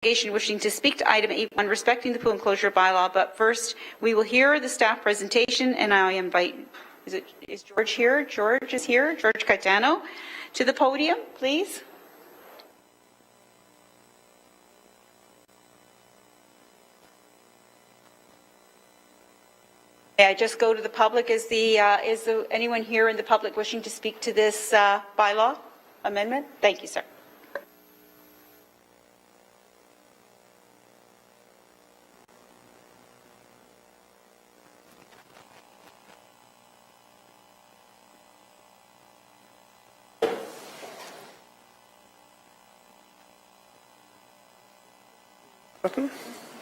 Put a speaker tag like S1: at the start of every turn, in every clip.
S1: delegation wishing to speak to item 8.1 respecting the pool enclosure bylaw, but first we will hear the staff presentation, and I invite, is George here? George is here, George Caetano, to the podium, please. May I just go to the public? Is anyone here in the public wishing to speak to this bylaw amendment? Thank you, sir.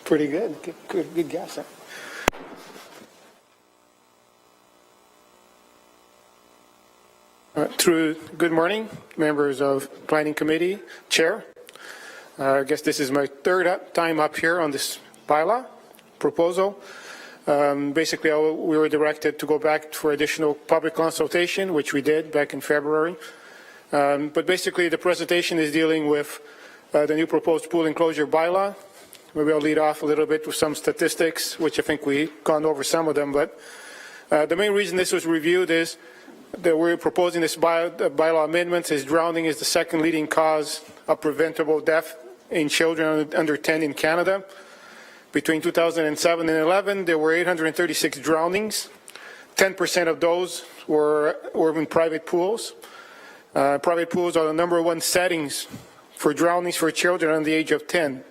S2: Pretty good. Good guess. Good morning, members of Planning Committee, Chair. I guess this is my third time up here on this bylaw proposal. Basically, we were directed to go back for additional public consultation, which we did back in February. But basically, the presentation is dealing with the new proposed pool enclosure bylaw. Maybe I'll lead off a little bit with some statistics, which I think we've gone over some of them. But the main reason this was reviewed is that we're proposing this bylaw amendment is drowning is the second leading cause of preventable death in children under 10 in Canada. Between 2007 and 11, there were 836 drownings. 10% of those were in private pools. Private pools are the #1 settings for drownings for children under the age of 10.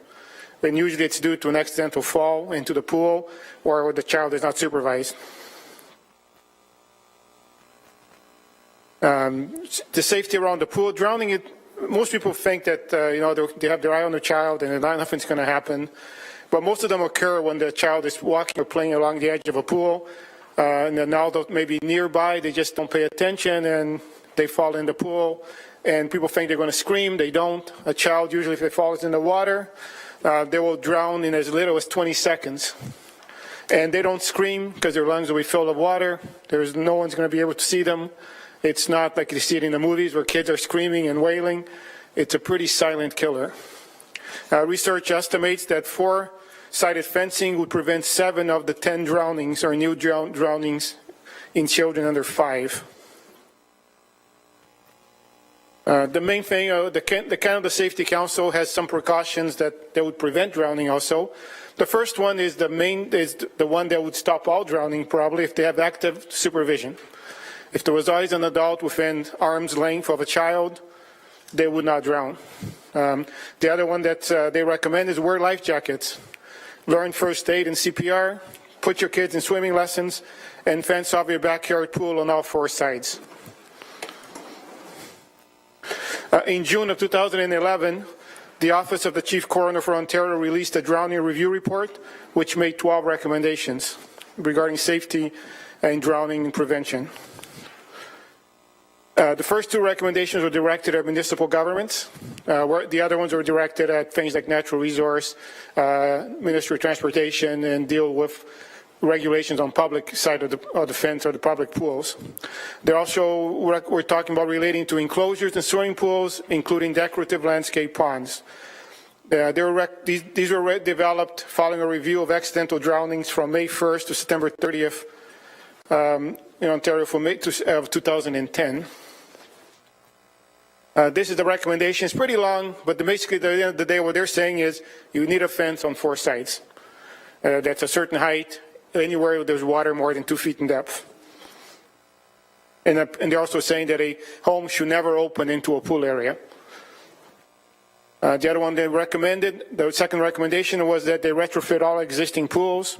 S2: And usually it's due to an accidental fall into the pool or the child is not supervised. The safety around the pool, drowning, most people think that they have their eye on the child and nothing's going to happen. But most of them occur when the child is walking or playing along the edge of a pool, and an adult may be nearby, they just don't pay attention and they fall in the pool. And people think they're going to scream, they don't. A child, usually if they fall in the water, they will drown in as little as 20 seconds. And they don't scream because their lungs will be filled with water. No one's going to be able to see them. It's not like you see it in the movies where kids are screaming and wailing. It's a pretty silent killer. Research estimates that 4-sided fencing would prevent 7 of the 10 drownings or new drownings in children under 5. The main thing, the Canada Safety Council has some precautions that would prevent drowning also. The first one is the one that would stop all drowning probably if they have active supervision. If there was always an adult within arm's length of a child, they would not drown. The other one that they recommend is wear life jackets. Learn first aid and CPR, put your kids in swimming lessons, and fence off your backyard pool on all 4 sides. In June of 2011, the Office of the Chief Coroner for Ontario released a drowning review report, which made 12 recommendations regarding safety and drowning prevention. The first 2 recommendations were directed at municipal governments. The other ones were directed at things like natural resource, Ministry of Transportation, and deal with regulations on public side of the fence or the public pools. They're also, we're talking about relating to enclosures and swimming pools, including decorative landscape ponds. These were developed following a review of accidental drownings from May 1st to September 30th in Ontario for May of 2010. This is the recommendation. It's pretty long, but basically at the end of the day what they're saying is you need a fence on 4 sides. That's a certain height, anywhere there's water more than 2 feet in depth. And they're also saying that a home should never open into a pool area. The other one they recommended, the second recommendation was that they retrofit all existing pools.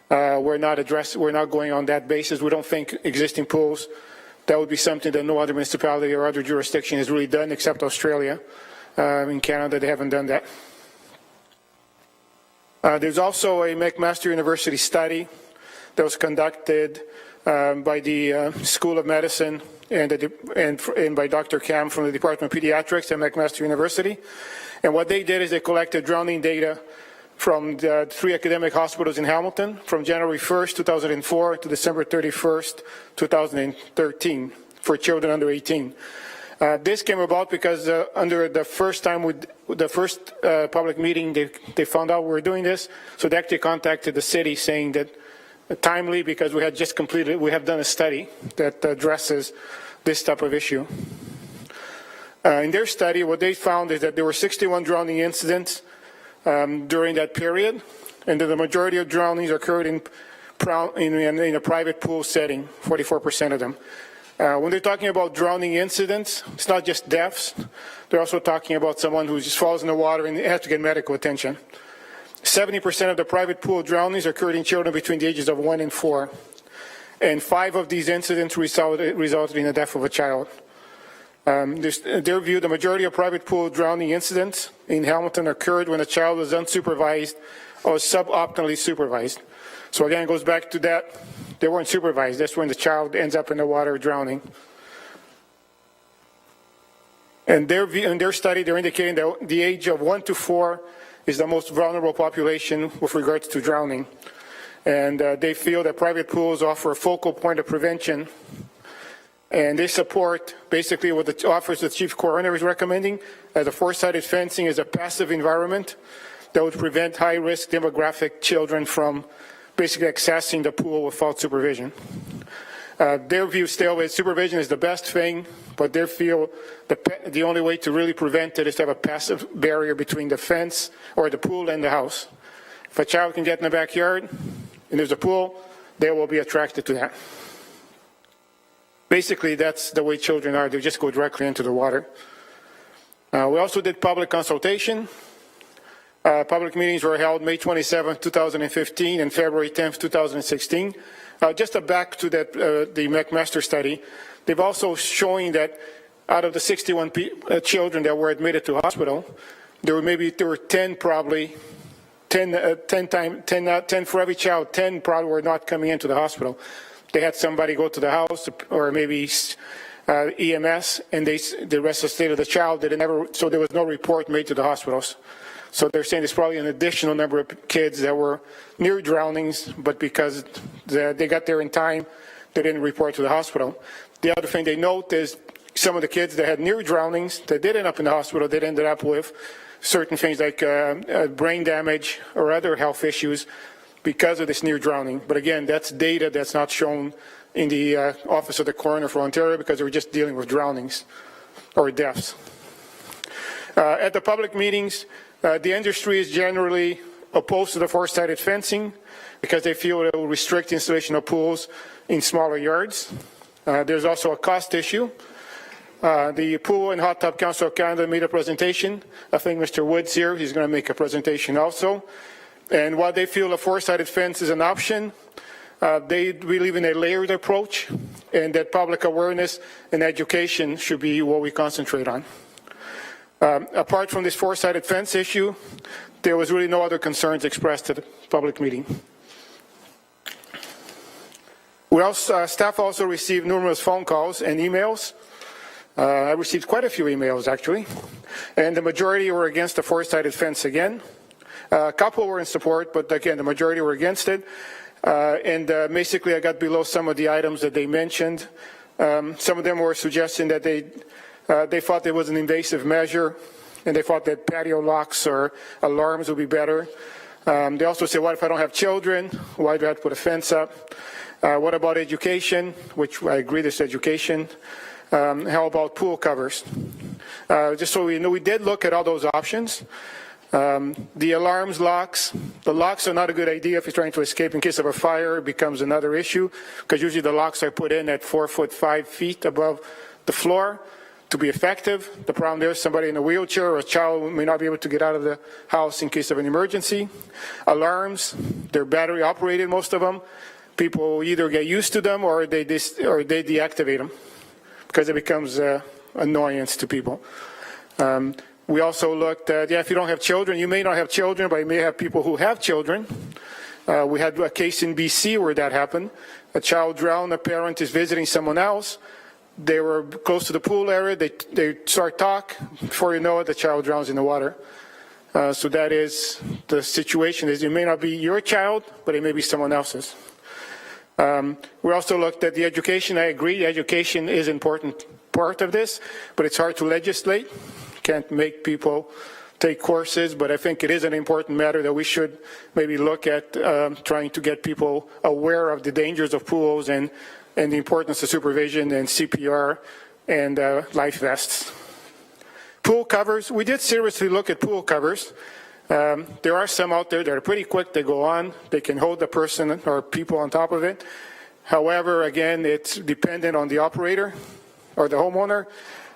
S2: We're not going on that basis. We don't think existing pools, that would be something that no other municipality or other jurisdiction has really done except Australia. In Canada, they haven't done that. There's also a McMaster University study that was conducted by the School of Medicine and by Dr. Cam from the Department of Pediatrics at McMaster University. And what they did is they collected drowning data from the 3 academic hospitals in Hamilton from January 1st, 2004 to December 31st, 2013 for children under 18. This came about because under the first public meeting, they found out we were doing this, so they actually contacted the city saying that timely, because we have done a study that addresses this type of issue. In their study, what they found is that there were 61 drowning incidents during that period, and that the majority of drownings occurred in a private pool setting, 44% of them. When they're talking about drowning incidents, it's not just deaths. They're also talking about someone who just falls in the water and has to get medical attention. 70% of the private pool drownings occurred in children between the ages of 1 and 4. And 5 of these incidents resulted in the death of a child. In their view, the majority of private pool drowning incidents in Hamilton occurred when a child was unsupervised or suboptimally supervised. So again, it goes back to that. They weren't supervised. That's when the child ends up in the water drowning. And in their study, they're indicating that the age of 1 to 4 is the most vulnerable population with regards to drowning. And they feel that private pools offer a focal point of prevention. And they support basically what the Office of the Chief Coroner is recommending as a four-sided fencing as a passive environment that would prevent high-risk demographic children from basically accessing the pool without supervision. Their view still is supervision is the best thing, but they feel the only way to really prevent it is to have a passive barrier between the fence or the pool and the house. If a child can get in the backyard and there's a pool, they will be attracted to that. Basically, that's the way children are. They just go directly into the water. We also did public consultation. Public meetings were held May 27, 2015 and February 10, 2016. Just back to that, the McMaster study, they've also showing that out of the 61 children that were admitted to hospital, there were 10 probably, 10 for every child, 10 probably were not coming into the hospital. They had somebody go to the house or maybe EMS, and they resuscitated the child. So there was no report made to the hospitals. So they're saying there's probably an additional number of kids that were near drownings, but because they got there in time, they didn't report to the hospital. The other thing they note is some of the kids that had near drownings that did end up in the hospital, they ended up with certain things like brain damage or other health issues because of this near drowning. But again, that's data that's not shown in the Office of the Coroner for Ontario because they were just dealing with drownings or deaths. At the public meetings, the industry is generally opposed to the four-sided fencing because they feel it will restrict installation of pools in smaller yards. There's also a cost issue. The Pool and Hot Tub Council of Canada made a presentation. I think Mr. Woods here, he's going to make a presentation also. And while they feel a four-sided fence is an option, they believe in a layered approach and that public awareness and education should be what we concentrate on. Apart from this four-sided fence issue, there was really no other concerns expressed at the public meeting. Staff also received numerous phone calls and emails. I received quite a few emails actually, and the majority were against the four-sided fence again. A couple were in support, but again, the majority were against it. Basically, I got below some of the items that they mentioned. Some of them were suggesting that they thought it was an invasive measure, and they thought that patio locks or alarms would be better. They also said, what if I don't have children? Why do I have to put a fence up? What about education? Which I agree, this education. How about pool covers? Just so we know, we did look at all those options. The alarms, locks, the locks are not a good idea if you're trying to escape in case of a fire. It becomes another issue because usually the locks are put in at 4 foot 5 feet above the floor to be effective. The problem there is somebody in a wheelchair or a child may not be able to get out of the house in case of an emergency. Alarms, they're battery operated, most of them. People either get used to them or they deactivate them because it becomes annoyance to people. We also looked at, if you don't have children, you may not have children, but you may have people who have children. We had a case in BC where that happened. A child drowned, a parent is visiting someone else. They were close to the pool area, they start talk, before you know it, the child drowns in the water. So that is the situation, is it may not be your child, but it may be someone else's. We also looked at the education. I agree, education is important part of this, but it's hard to legislate. Can't make people take courses, but I think it is an important matter that we should maybe look at trying to get people aware of the dangers of pools and the importance of supervision and CPR and life vests. Pool covers, we did seriously look at pool covers. There are some out there that are pretty quick, they go on, they can hold the person or people on top of it. However, again, it's dependent on the operator or the homeowner.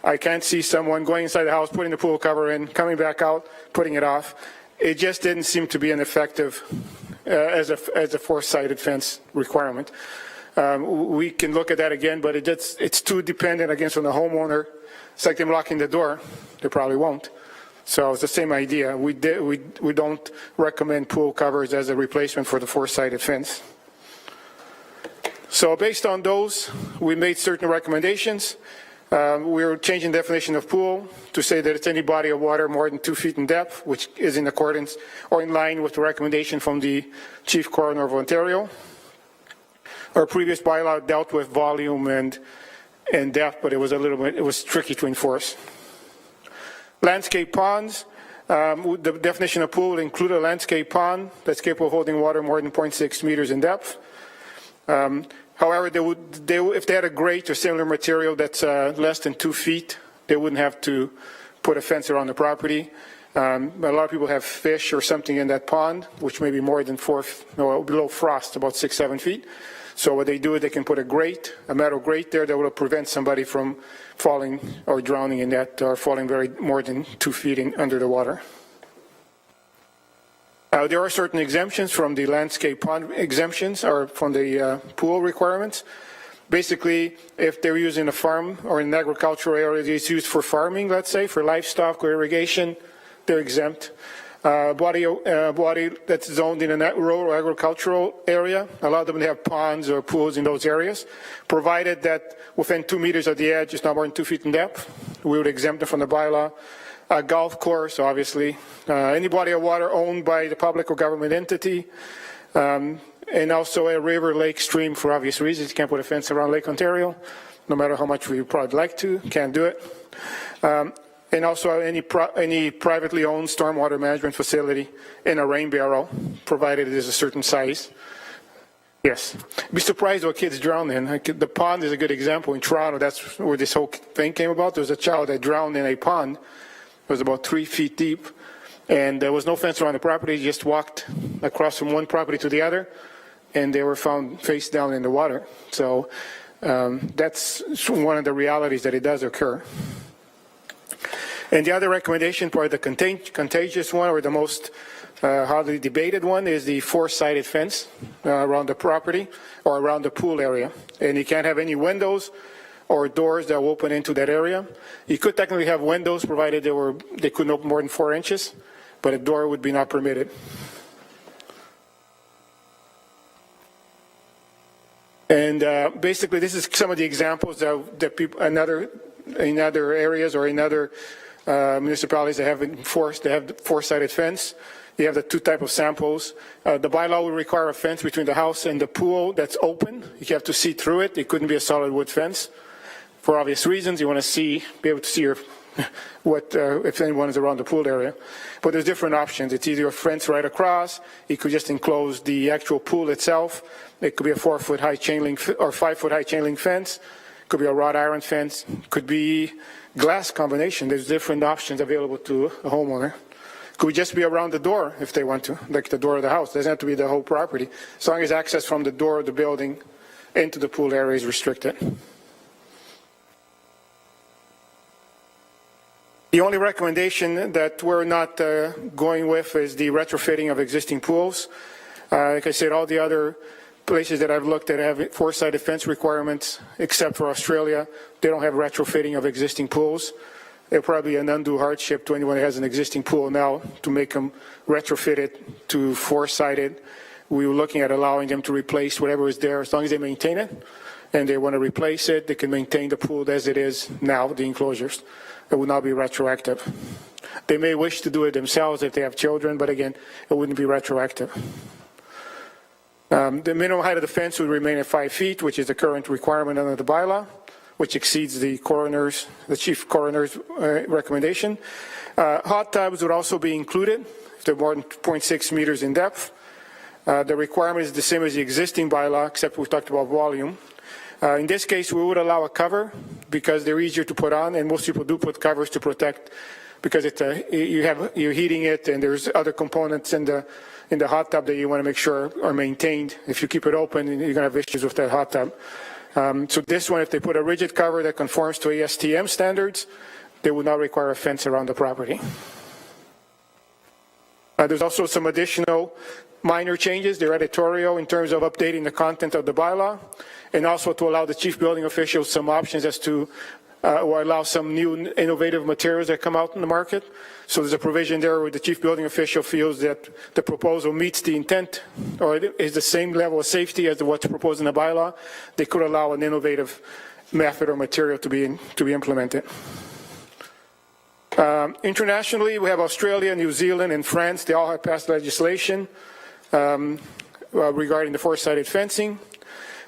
S2: I can't see someone going inside the house, putting the pool cover in, coming back out, putting it off. It just didn't seem to be an effective as a four-sided fence requirement. We can look at that again, but it's too dependent against on the homeowner. It's like them locking the door. They probably won't. So it's the same idea. We don't recommend pool covers as a replacement for the four-sided fence. So based on those, we made certain recommendations. We're changing the definition of pool to say that it's any body of water more than 2 feet in depth, which is in accordance or in line with the recommendation from the Chief Coroner of Ontario. Our previous bylaw dealt with volume and depth, but it was tricky to enforce. Landscape ponds, the definition of pool would include a landscape pond that's capable of holding water more than 0.6 meters in depth. However, if they had a grate or similar material that's less than 2 feet, they wouldn't have to put a fence around the property. A lot of people have fish or something in that pond, which may be more than below frost, about 6-7 feet. So what they do is they can put a metal grate there that will prevent somebody from falling or drowning in that or falling more than 2 feet under the water. There are certain exemptions from the landscape pond exemptions or from the pool requirements. Basically, if they're using a farm or an agricultural area that's used for farming, let's say, for livestock or irrigation, they're exempt. Body that's zoned in a rural agricultural area, a lot of them have ponds or pools in those areas, provided that within 2 meters of the edge, it's not more than 2 feet in depth. We would exempt them from the bylaw. A golf course, obviously, any body of water owned by the public or government entity, and also a river, lake, stream for obvious reasons. You can't put a fence around Lake Ontario, no matter how much we probably like to, can't do it. And also any privately owned stormwater management facility in a rain barrel, provided it is a certain size. Yes. Be surprised what kids drown in. The pond is a good example. In Toronto, that's where this whole thing came about. There was a child that drowned in a pond. It was about 3 feet deep, and there was no fence around the property. He just walked across from one property to the other, and they were found face down in the water. So that's one of the realities that it does occur. And the other recommendation, probably the contagious one or the most hotly debated one, is the four-sided fence around the property or around the pool area. And you can't have any windows or doors that will open into that area. You could technically have windows provided they couldn't open more than 4 inches, but a door would be not permitted. And basically, this is some of the examples that people in other areas or in other municipalities that have enforced, they have the four-sided fence. You have the 2 types of samples. The bylaw will require a fence between the house and the pool that's open. You have to see through it. It couldn't be a solid wood fence. For obvious reasons, you want to be able to see if anyone is around the pool area. But there's different options. It's either a fence right across. It could just enclose the actual pool itself. It could be a 4-foot high chain link or 5-foot high chain link fence. It could be a wrought iron fence. It could be glass combination. There's different options available to a homeowner. It could just be around the door if they want to, like the door of the house. It doesn't have to be the whole property. As long as access from the door of the building into the pool area is restricted. The only recommendation that we're not going with is the retrofitting of existing pools. Like I said, all the other places that I've looked at have four-sided fence requirements, except for Australia. They don't have retrofitting of existing pools. It'll probably be an undue hardship to anyone that has an existing pool now to make them retrofit it to four-sided. We were looking at allowing them to replace whatever is there as long as they maintain it. And they want to replace it, they can maintain the pool as it is now, the enclosures. It would not be retroactive. They may wish to do it themselves if they have children, but again, it wouldn't be retroactive. The minimum height of the fence would remain at 5 feet, which is the current requirement under the bylaw. which exceeds the chief coroner's recommendation. Hot tubs would also be included if they're more than 0.6 meters in depth. The requirement is the same as the existing bylaw, except we talked about volume. In this case, we would allow a cover because they're easier to put on, and most people do put covers to protect because you're heating it, and there's other components in the hot tub that you want to make sure are maintained. If you keep it open, you're going to have issues with that hot tub. So this one, if they put a rigid cover that conforms to ASTM standards, they would not require a fence around the property. There's also some additional minor changes. They're editorial in terms of updating the content of the bylaw, and also to allow the chief building official some options as to or allow some new innovative materials that come out in the market. So there's a provision there where the chief building official feels that the proposal meets the intent or is the same level of safety as what's proposed in the bylaw. They could allow an innovative method or material to be implemented. Internationally, we have Australia, New Zealand, and France. They all have passed legislation regarding the four-sided fencing.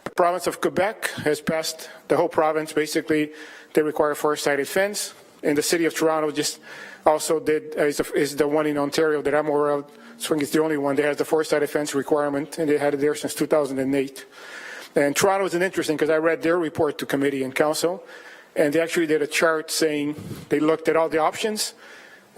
S2: The province of Quebec has passed, the whole province basically, they require a four-sided fence. And the city of Toronto just also is the one in Ontario that I'm aware of. So I think it's the only one that has the four-sided fence requirement, and they had it there since 2008. And Toronto is interesting because I read their report to committee and council, and they actually did a chart saying they looked at all the options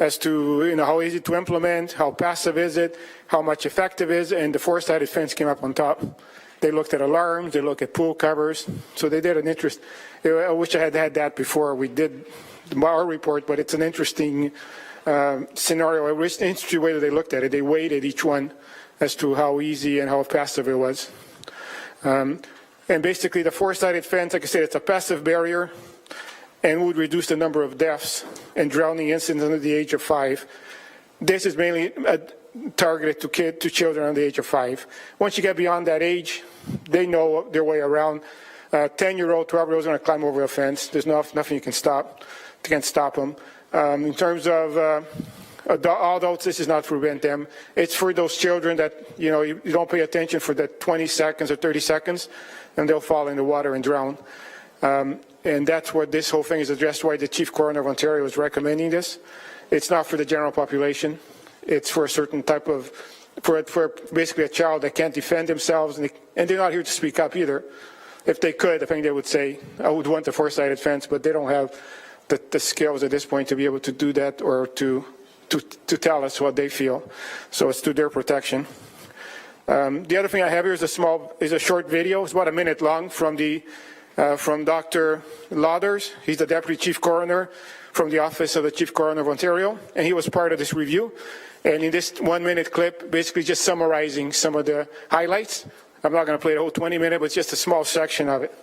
S2: as to how easy to implement, how passive is it, how much effective is it, and the four-sided fence came up on top. They looked at alarms, they looked at pool covers, so they did an interest. I wish I had had that before we did our report, but it's an interesting scenario. It was an interesting way that they looked at it. They weighted each one as to how easy and how passive it was. And basically the four-sided fence, like I said, it's a passive barrier and would reduce the number of deaths and drowning incidents under the age of 5. This is mainly targeted to children under the age of 5. Once you get beyond that age, they know their way around. 10-year-old, 12-year-old is going to climb over a fence. There's nothing you can stop. You can't stop them. In terms of adults, this is not to prevent them. It's for those children that you don't pay attention for the 20 seconds or 30 seconds, and they'll fall in the water and drown. And that's what this whole thing is addressed. Why the Chief Coroner of Ontario is recommending this. It's not for the general population. It's for a certain type of, for basically a child that can't defend themselves, and they're not here to speak up either. If they could, I think they would say, I would want the four-sided fence, but they don't have the skills at this point to be able to do that or to tell us what they feel. So it's to their protection. The other thing I have here is a short video. It's about a minute long from Dr. Lauders. He's the Deputy Chief Coroner from the Office of the Chief Coroner of Ontario, and he was part of this review. And in this 1-minute clip, basically just summarizing some of the highlights. I'm not going to play the whole 20-minute, but it's just a small section of it.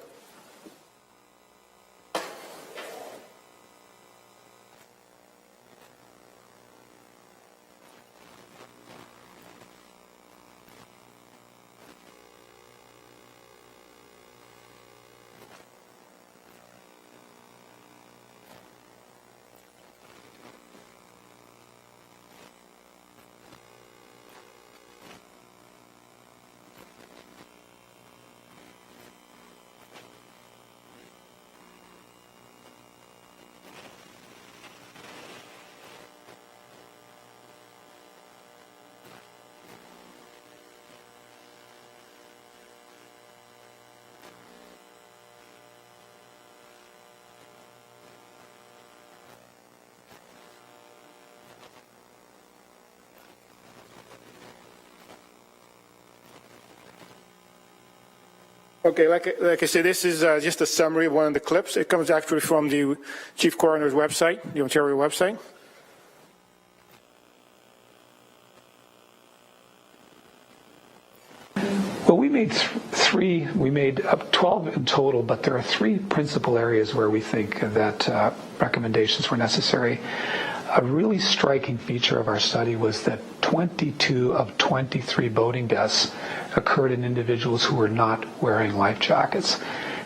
S2: Okay, like I said, this is just a summary of one of the clips. It comes actually from the Chief Coroner's website, the Ontario website.
S3: Well, we made up 12 in total, but there are 3 principal areas where we think that recommendations were necessary. A really striking feature of our study was that 22 of 23 boating deaths occurred in individuals who were not wearing life jackets.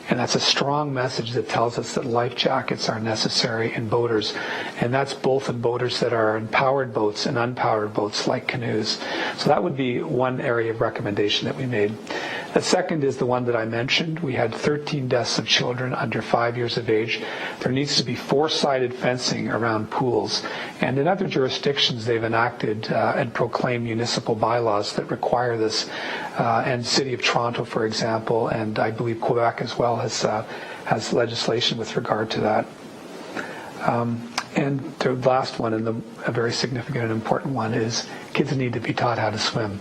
S3: And that's a strong message that tells us that life jackets are necessary in boaters. And that's both in boaters that are in powered boats and unpowered boats like canoes. So that would be one area of recommendation that we made. The second is the one that I mentioned. We had 13 deaths of children under 5 years of age. There needs to be four-sided fencing around pools. And in other jurisdictions, they've enacted and proclaimed municipal bylaws that require this. And City of Toronto, for example, and I believe Quebec as well has legislation with regard to that. And the last one, and a very significant and important one, is kids need to be taught how to swim.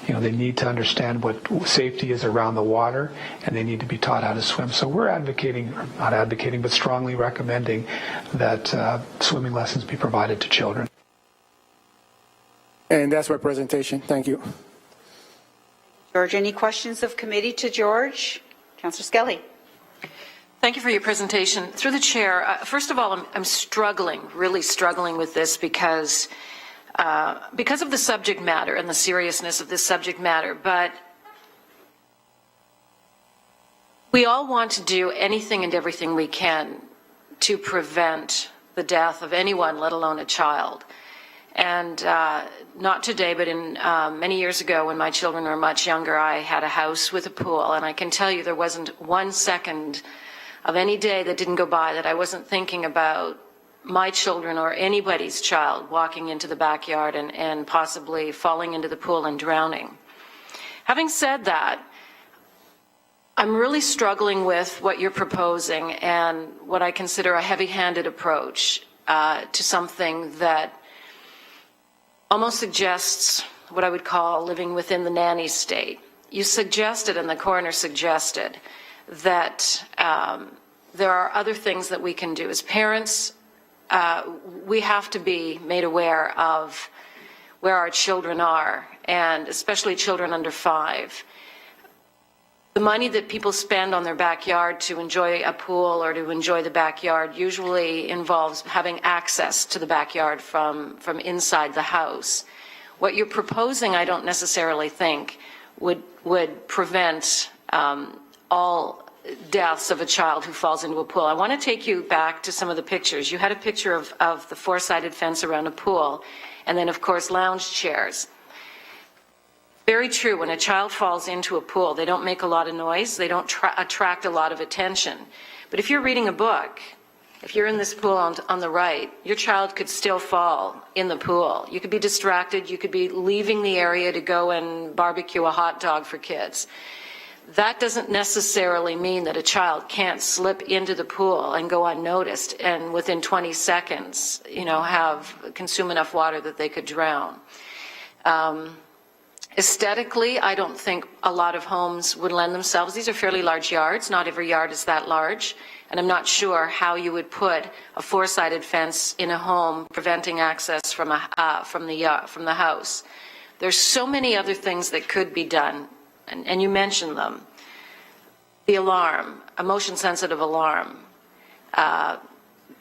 S3: You know, they need to understand what safety is around the water, and they need to be taught how to swim. So we're advocating, or not advocating, but strongly recommending that swimming lessons be provided to children.
S2: And that's my presentation. Thank you.
S1: George, any questions of committee to George? Councillor Skelly.
S4: Thank you for your presentation. Through the chair, first of all, I'm struggling, really struggling with this because of the subject matter and the seriousness of this subject matter, but we all want to do anything and everything we can to prevent the death of anyone, let alone a child. And not today, but in many years ago when my children were much younger, I had a house with a pool, and I can tell you there wasn't 1 second of any day that didn't go by that I wasn't thinking about my children or anybody's child walking into the backyard and possibly falling into the pool and drowning. Having said that, I'm really struggling with what you're proposing and what I consider a heavy-handed approach to something that almost suggests what I would call living within the nanny state. You suggested, and the coroner suggested, that there are other things that we can do. As parents, we have to be made aware of where our children are, and especially children under 5. The money that people spend on their backyard to enjoy a pool or to enjoy the backyard usually involves having access to the backyard from inside the house. What you're proposing, I don't necessarily think would prevent all deaths of a child who falls into a pool. I want to take you back to some of the pictures. You had a picture of the four-sided fence around a pool, and then of course lounge chairs. Very true, when a child falls into a pool, they don't make a lot of noise, they don't attract a lot of attention. But if you're reading a book, if you're in this pool on the right, your child could still fall in the pool. You could be distracted, you could be leaving the area to go and barbecue a hot dog for kids. That doesn't necessarily mean that a child can't slip into the pool and go unnoticed and within 20 seconds, consume enough water that they could drown. Aesthetically, I don't think a lot of homes would lend themselves. These are fairly large yards. Not every yard is that large. And I'm not sure how you would put a four-sided fence in a home preventing access from the house. There's so many other things that could be done, and you mentioned them. The alarm, a motion-sensitive alarm,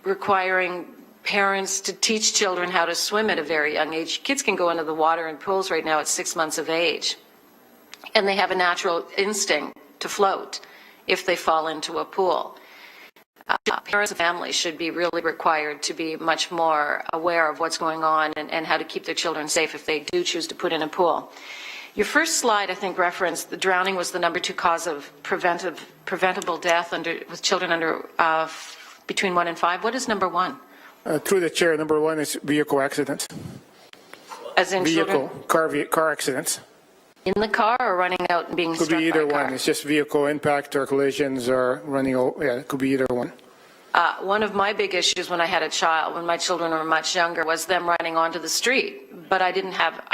S4: requiring parents to teach children how to swim at a very young age. Kids can go into the water in pools right now at 6 months of age, and they have a natural instinct to float if they fall into a pool. Parents and families should be really required to be much more aware of what's going on and how to keep their children safe if they do choose to put in a pool. Your first slide, I think, referenced the drowning was the #2 cause of preventable death with children under between 1 and 5. What is number 1?
S2: Through the chair, number 1 is vehicle accidents.
S4: As in
S2: vehicle, car accidents.
S4: In the car or running out and being struck by a car?
S2: Could be either one. It's just vehicle impact or collisions or running over. Yeah, it could be either one.
S4: One of my big issues when I had a child, when my children were much younger, was them running onto the street. But I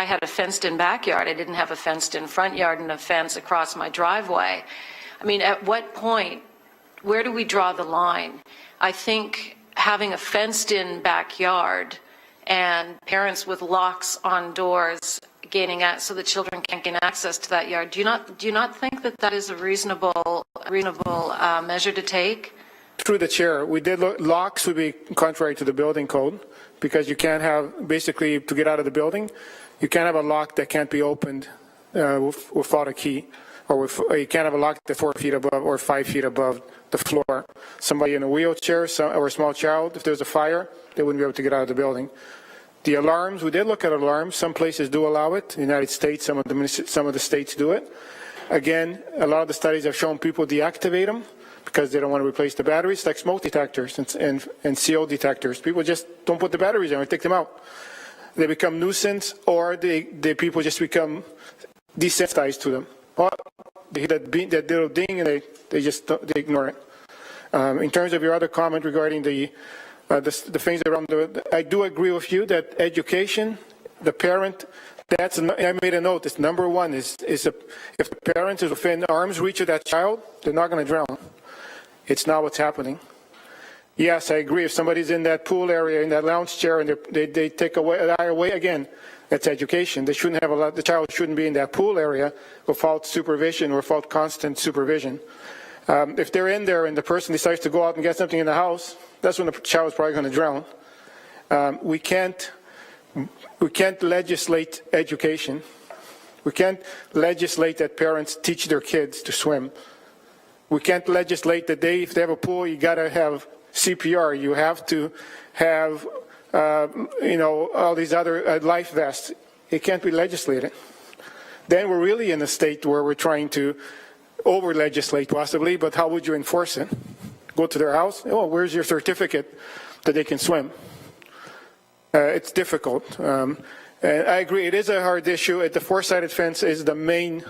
S4: had a fenced-in backyard. I didn't have a fenced-in front yard and a fence across my driveway. I mean, at what point, where do we draw the line? I think having a fenced-in backyard and parents with locks on doors gaining access so that children can't gain access to that yard. Do you not think that is a reasonable measure to take?
S2: Through the chair, we did look, locks would be contrary to the building code because you can't have, basically to get out of the building, you can't have a lock that can't be opened without a key, or you can't have a lock that's 4 feet above or 5 feet above the floor. Somebody in a wheelchair or a small child, if there's a fire, they wouldn't be able to get out of the building. The alarms, we did look at alarms. Some places do allow it. In the United States, some of the states do it. Again, a lot of the studies have shown people deactivate them because they don't want to replace the batteries, like smoke detectors and CO detectors. People just don't put the batteries in or take them out. They become nuisance, or the people just become desensitized to them. Oh, they hit that little ding and they ignore it. In terms of your other comment regarding the things around I do agree with you that education, the parent, I made a note. It's number one is if the parent is within arm's reach of that child, they're not going to drown. It's not what's happening. Yes, I agree. If somebody's in that pool area, in that lounge chair, and they take away again, that's education. They shouldn't have the child shouldn't be in that pool area without supervision or without constant supervision. If they're in there and the person decides to go out and get something in the house, that's when the child is probably going to drown. We can't legislate education. We can't legislate that parents teach their kids to swim. We can't legislate that if they have a pool, you got to have CPR. You have to have, all these other life vests. It can't be legislated. Then we're really in a state where we're trying to over-legislate possibly, but how would you enforce it? Go to their house? Oh, where's your certificate that they can swim? It's difficult. And I agree, it is a hard issue. The four-sided fence is the main,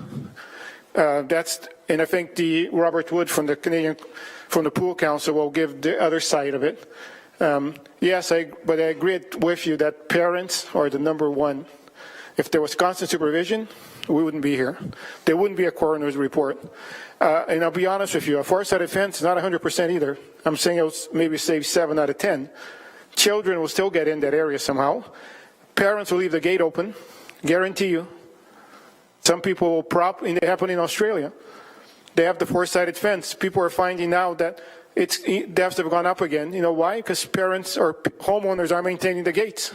S2: and I think Robert Wood from the Pool Council will give the other side of it. Yes, but I agree with you that parents are the number one. If there was constant supervision, we wouldn't be here. There wouldn't be a coroner's report. And I'll be honest with you, a four-sided fence is not 100% either. I'm saying it will maybe save 7 out of 10. Children will still get in that area somehow. Parents will leave the gate open, guarantee you. Some people will it happened in Australia. They have the four-sided fence. People are finding out that deaths have gone up again. You know why? Because parents or homeowners are maintaining the gates.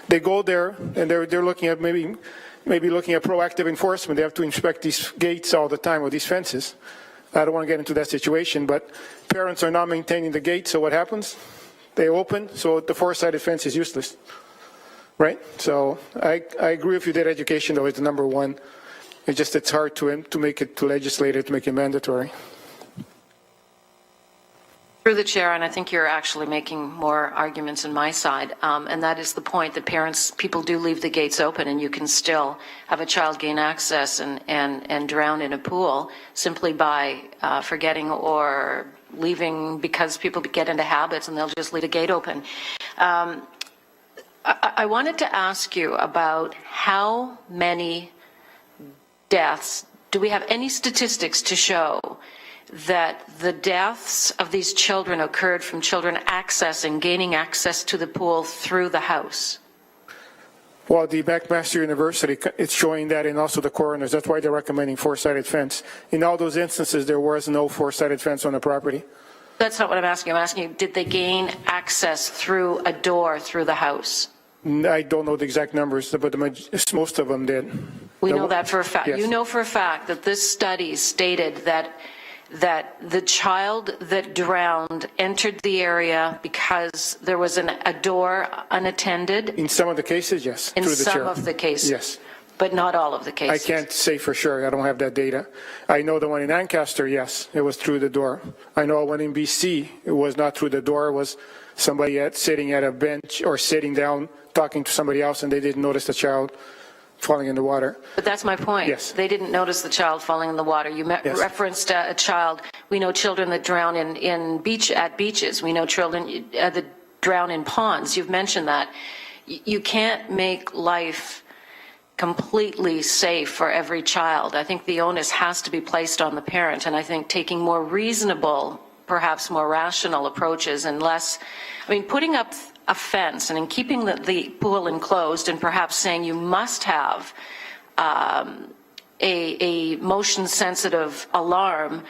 S2: They go there and they're looking at maybe looking at proactive enforcement. They have to inspect these gates all the time, or these fences. I don't want to get into that situation, but parents are not maintaining the gate, so what happens? They open, so the four-sided fence is useless, right? So I agree with you that education, though, is the number one. It's hard to make it, to legislate it, to make it mandatory.
S4: Through the chair, and I think you're actually making more arguments on my side, and that is the point that people do leave the gates open, and you can still have a child gain access and drown in a pool simply by forgetting or leaving, because people get into habits and they'll just leave the gate open. I wanted to ask you about how many deaths, do we have any statistics to show that the deaths of these children occurred from children gaining access to the pool through the house?
S2: Well, the McMaster University, it's showing that, and also the coroners. That's why they're recommending four-sided fence. In all those instances, there was no four-sided fence on the property.
S4: That's not what I'm asking. I'm asking you, did they gain access through a door through the house?
S2: I don't know the exact numbers, but most of them did.
S4: We know that for a fact.
S2: Yes.
S4: You know for a fact that this study stated that the child that drowned entered the area because there was a door unattended?
S2: In some of the cases, yes.
S4: In some of the cases?
S2: Yes.
S4: But not all of the cases?
S2: I can't say for sure. I don't have that data. I know the one in Ancaster, yes, it was through the door. I know one in BC, it was not through the door. It was somebody sitting at a bench or sitting down talking to somebody else, and they didn't notice the child falling in the water.
S4: But that's my point.
S2: Yes.
S4: They didn't notice the child falling in the water. You
S2: Yes.
S4: referenced a child. We know children that drown at beaches. We know children that drown in ponds. You've mentioned that. You can't make life completely safe for every child. I think the onus has to be placed on the parent, and I think taking more reasonable, perhaps more rational approaches and less, putting up a fence and in keeping the pool enclosed and perhaps saying you must have a motion sensitive alarm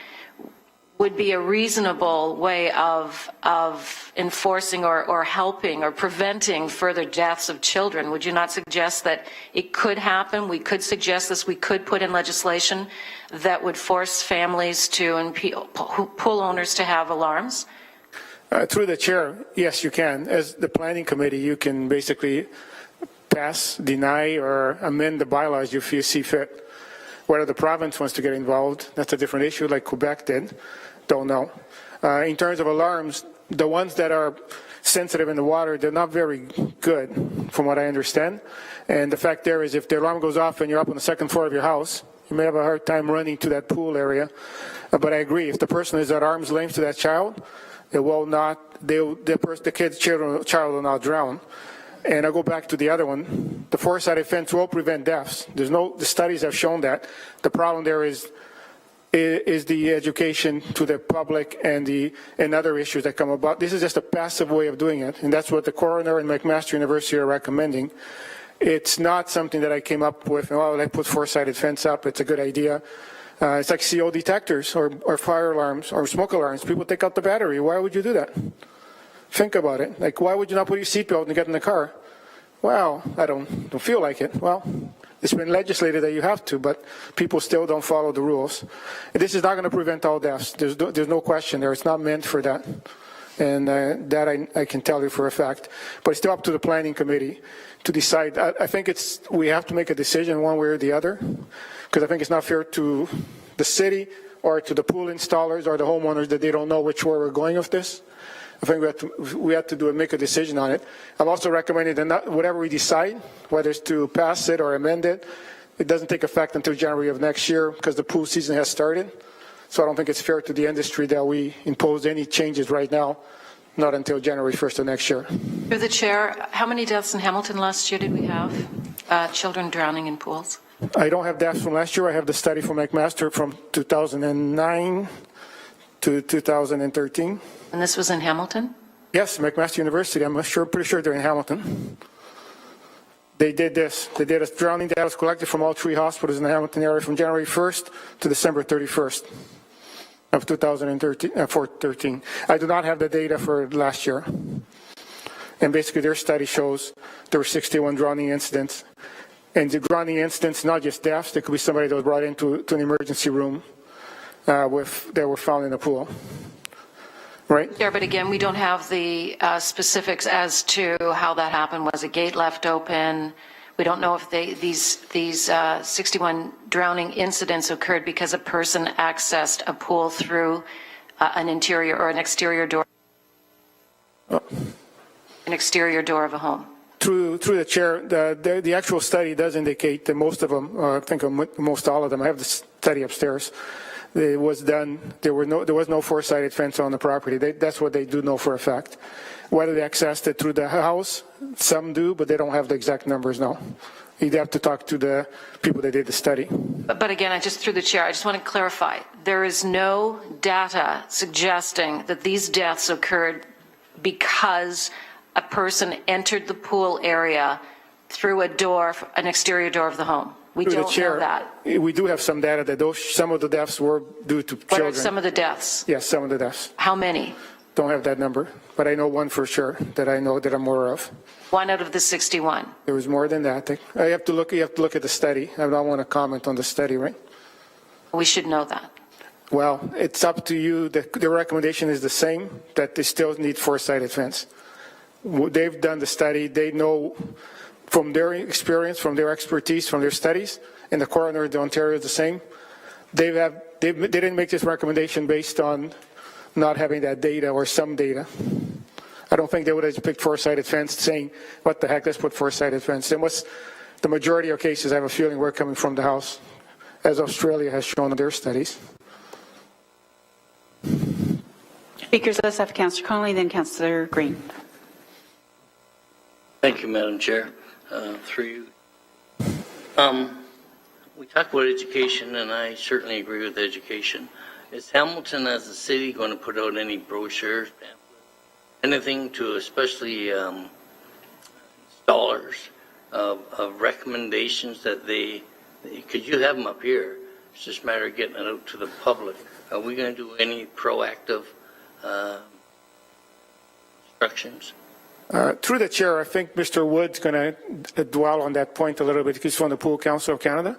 S4: would be a reasonable way of enforcing or helping or preventing further deaths of children. Would you not suggest that it could happen? We could suggest this. We could put in legislation that would force families and pool owners to have alarms?
S2: Through the chair, yes, you can. As the planning committee, you can basically pass, deny, or amend the bylaws if you see fit. Whether the province wants to get involved, that's a different issue, like Quebec did. Don't know. In terms of alarms, the ones that are sensitive in the water, they're not very good, from what I understand. And the fact there is, if the alarm goes off and you're up on the second floor of your house, you may have a hard time running to that pool area. But I agree, if the person is at arm's length to that child, it will not, child will not drown. And I'll go back to the other one. The four-sided fence will prevent deaths. The studies have shown that. The problem there is the education to the public and other issues that come about. This is just a passive way of doing it, and that's what the coroner and McMaster University are recommending. It's not something that I came up with. Oh, I put four-sided fence up. It's a good idea. It's like CO detectors or fire alarms or smoke alarms. People take out the battery. Why would you do that? Think about it. Like, why would you not put your seatbelt and get in the car? Well, I don't feel like it. Well, it's been legislated that you have to, but people still don't follow the rules. This is not going to prevent all deaths. There's no question there. It's not meant for that. And that I can tell you for a fact. But it's still up to the planning committee to decide. I think we have to make a decision one way or the other, because I think it's not fair to the city or to the pool installers or the homeowners that they don't know which way we're going with this. I think we have to make a decision on it. I've also recommended that whatever we decide, whether it's to pass it or amend it, it doesn't take effect until January of next year because the pool season has started. So I don't think it's fair to the industry that we impose any changes right now, not until January 1st of next year.
S4: Through the chair, how many deaths in Hamilton last year did we have? Children drowning in pools?
S2: I don't have deaths from last year. I have the study from McMaster from 2009 to 2013.
S4: And this was in Hamilton?
S2: Yes, McMaster University. I'm pretty sure they're in Hamilton. They did this. They did a drowning data was collected from all 3 hospitals in the Hamilton area from January 1st to December 31st of 2013. I do not have the data for last year. And basically their study shows there were 61 drowning incidents. And the drowning incidents, not just deaths, there could be somebody that was brought into an emergency room that were found in the pool. Right?
S4: Yeah, but again, we don't have the specifics as to how that happened. Was a gate left open? We don't know if these 61 drowning incidents occurred because a person accessed a pool through an interior or an exterior door. An exterior door of a home.
S2: Through the chair, the actual study does indicate that most of them, I think most all of them, I have the study upstairs. It was done. There was no four-sided fence on the property. That's what they do know for a fact. Whether they accessed it through the house, some do, but they don't have the exact numbers now. You'd have to talk to the people that did the study.
S4: But again, through the chair, I just want to clarify. There is no data suggesting that these deaths occurred because a person entered the pool area through an exterior door of the home. We don't know that.
S2: We do have some data that some of the deaths were due to children.
S4: What are some of the deaths?
S2: Yes, some of the deaths.
S4: How many?
S2: Don't have that number, but I know one for sure that I know that I'm aware of.
S4: 1 out of the 61. There
S2: was more than that. You have to look at the study. I don't want to comment on the study, right?
S4: We should know that.
S2: Well, it's up to you. The recommendation is the same, that they still need four-sided fence. They've done the study. They know from their experience, from their expertise, from their studies, and the coroner of Ontario is the same. They didn't make this recommendation based on not having that data or some data. I don't think they would have picked four-sided fence saying, what the heck, let's put four-sided fence. The majority of cases, I have a feeling, were coming from the House, as Australia has shown in their studies.
S1: Speakers, let's have Councillor Connolly, then Councillor Green.
S5: Thank you, Madam Chair. Through you. We talk about education, and I certainly agree with education. Is Hamilton as a city going to put out any brochures, anything to especially installers of recommendations that because you have them up here, it's just a matter of getting it out to the public. Are we going to do any proactive instructions?
S2: Through the chair, I think Mr. Wood's going to dwell on that point a little bit. He's from the Pool Council of Canada.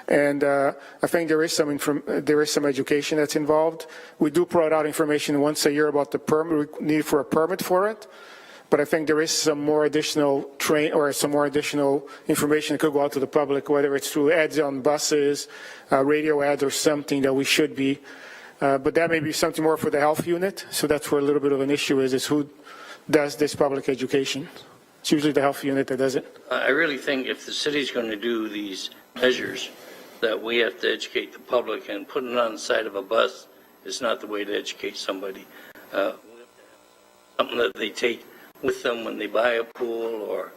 S2: And I think there is some education that's involved. We do put out information once a year about the need for a permit for it. But I think there is some more additional some more additional information that could go out to the public, whether it's through ads on buses, radio ads or something that we should be. But that may be something more for the health unit. So that's where a little bit of an issue is who does this public education. It's usually the health unit that does it.
S5: I really think if the city's going to do these measures, that we have to educate the public, and putting it on the side of a bus is not the way to educate somebody. We have to have something that they take with them when they buy a pool, or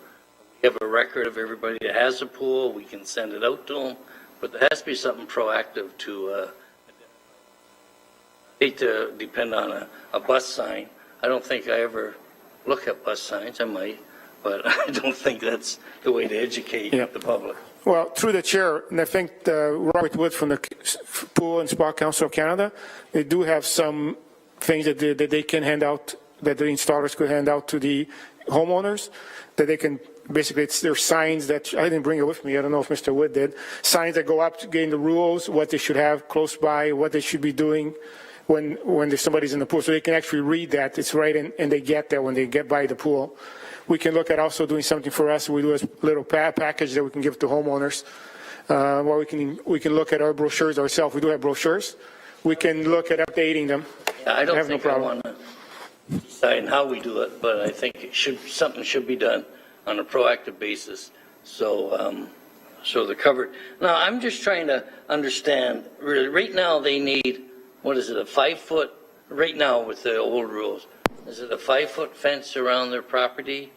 S5: we have a record of everybody that has a pool, we can send it out to them, but there has to be something proactive to hate to depend on a bus sign. I don't think I ever look at bus signs, I might, but I don't think that's the way to educate the public.
S2: Well, through the chair, and I think Robert Wood from the Pool and Spa Council of Canada, they do have some things that they can hand out, that the installers could hand out to the homeowners, that they can, basically, there's signs that, I didn't bring it with me, I don't know if Mr. Wood did, signs that go up to gain the rules, what they should have close by, what they should be doing when somebody's in the pool, so they can actually read that, it's right, and they get that when they get by the pool. We can look at also doing something for us. We do a little package that we can give to homeowners. Where we can look at our brochures ourselves. We do have brochures. We can look at updating them.
S5: I don't think I want to decide how we do it, but I think something should be done on a proactive basis. So they're covered. Now I'm just trying to understand. Really, right now they need, what is it, a 5-foot? Right now with the old rules, is it a 5-foot fence around their property?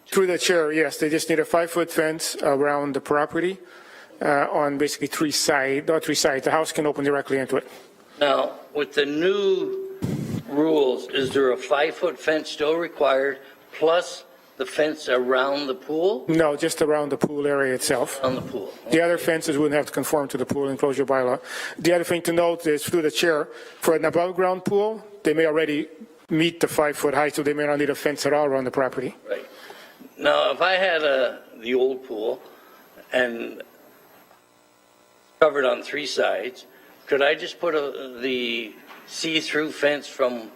S2: Through the chair, yes, they just need a 5-foot fence around the property on basically three sides. The house can open directly into it.
S5: Now, with the new rules, is there a 5-foot fence still required plus the fence around the pool?
S2: No, just around the pool area itself.
S5: On the pool. Okay.
S2: The other fences wouldn't have to conform to the pool enclosure bylaw. The other thing to note is, through the chair, for an above ground pool, they may already meet the 5-foot height, so they may not need a fence at all around the property.
S5: Right. Now, if I had the old pool and covered on 3 sides, could I just put the see-through fence from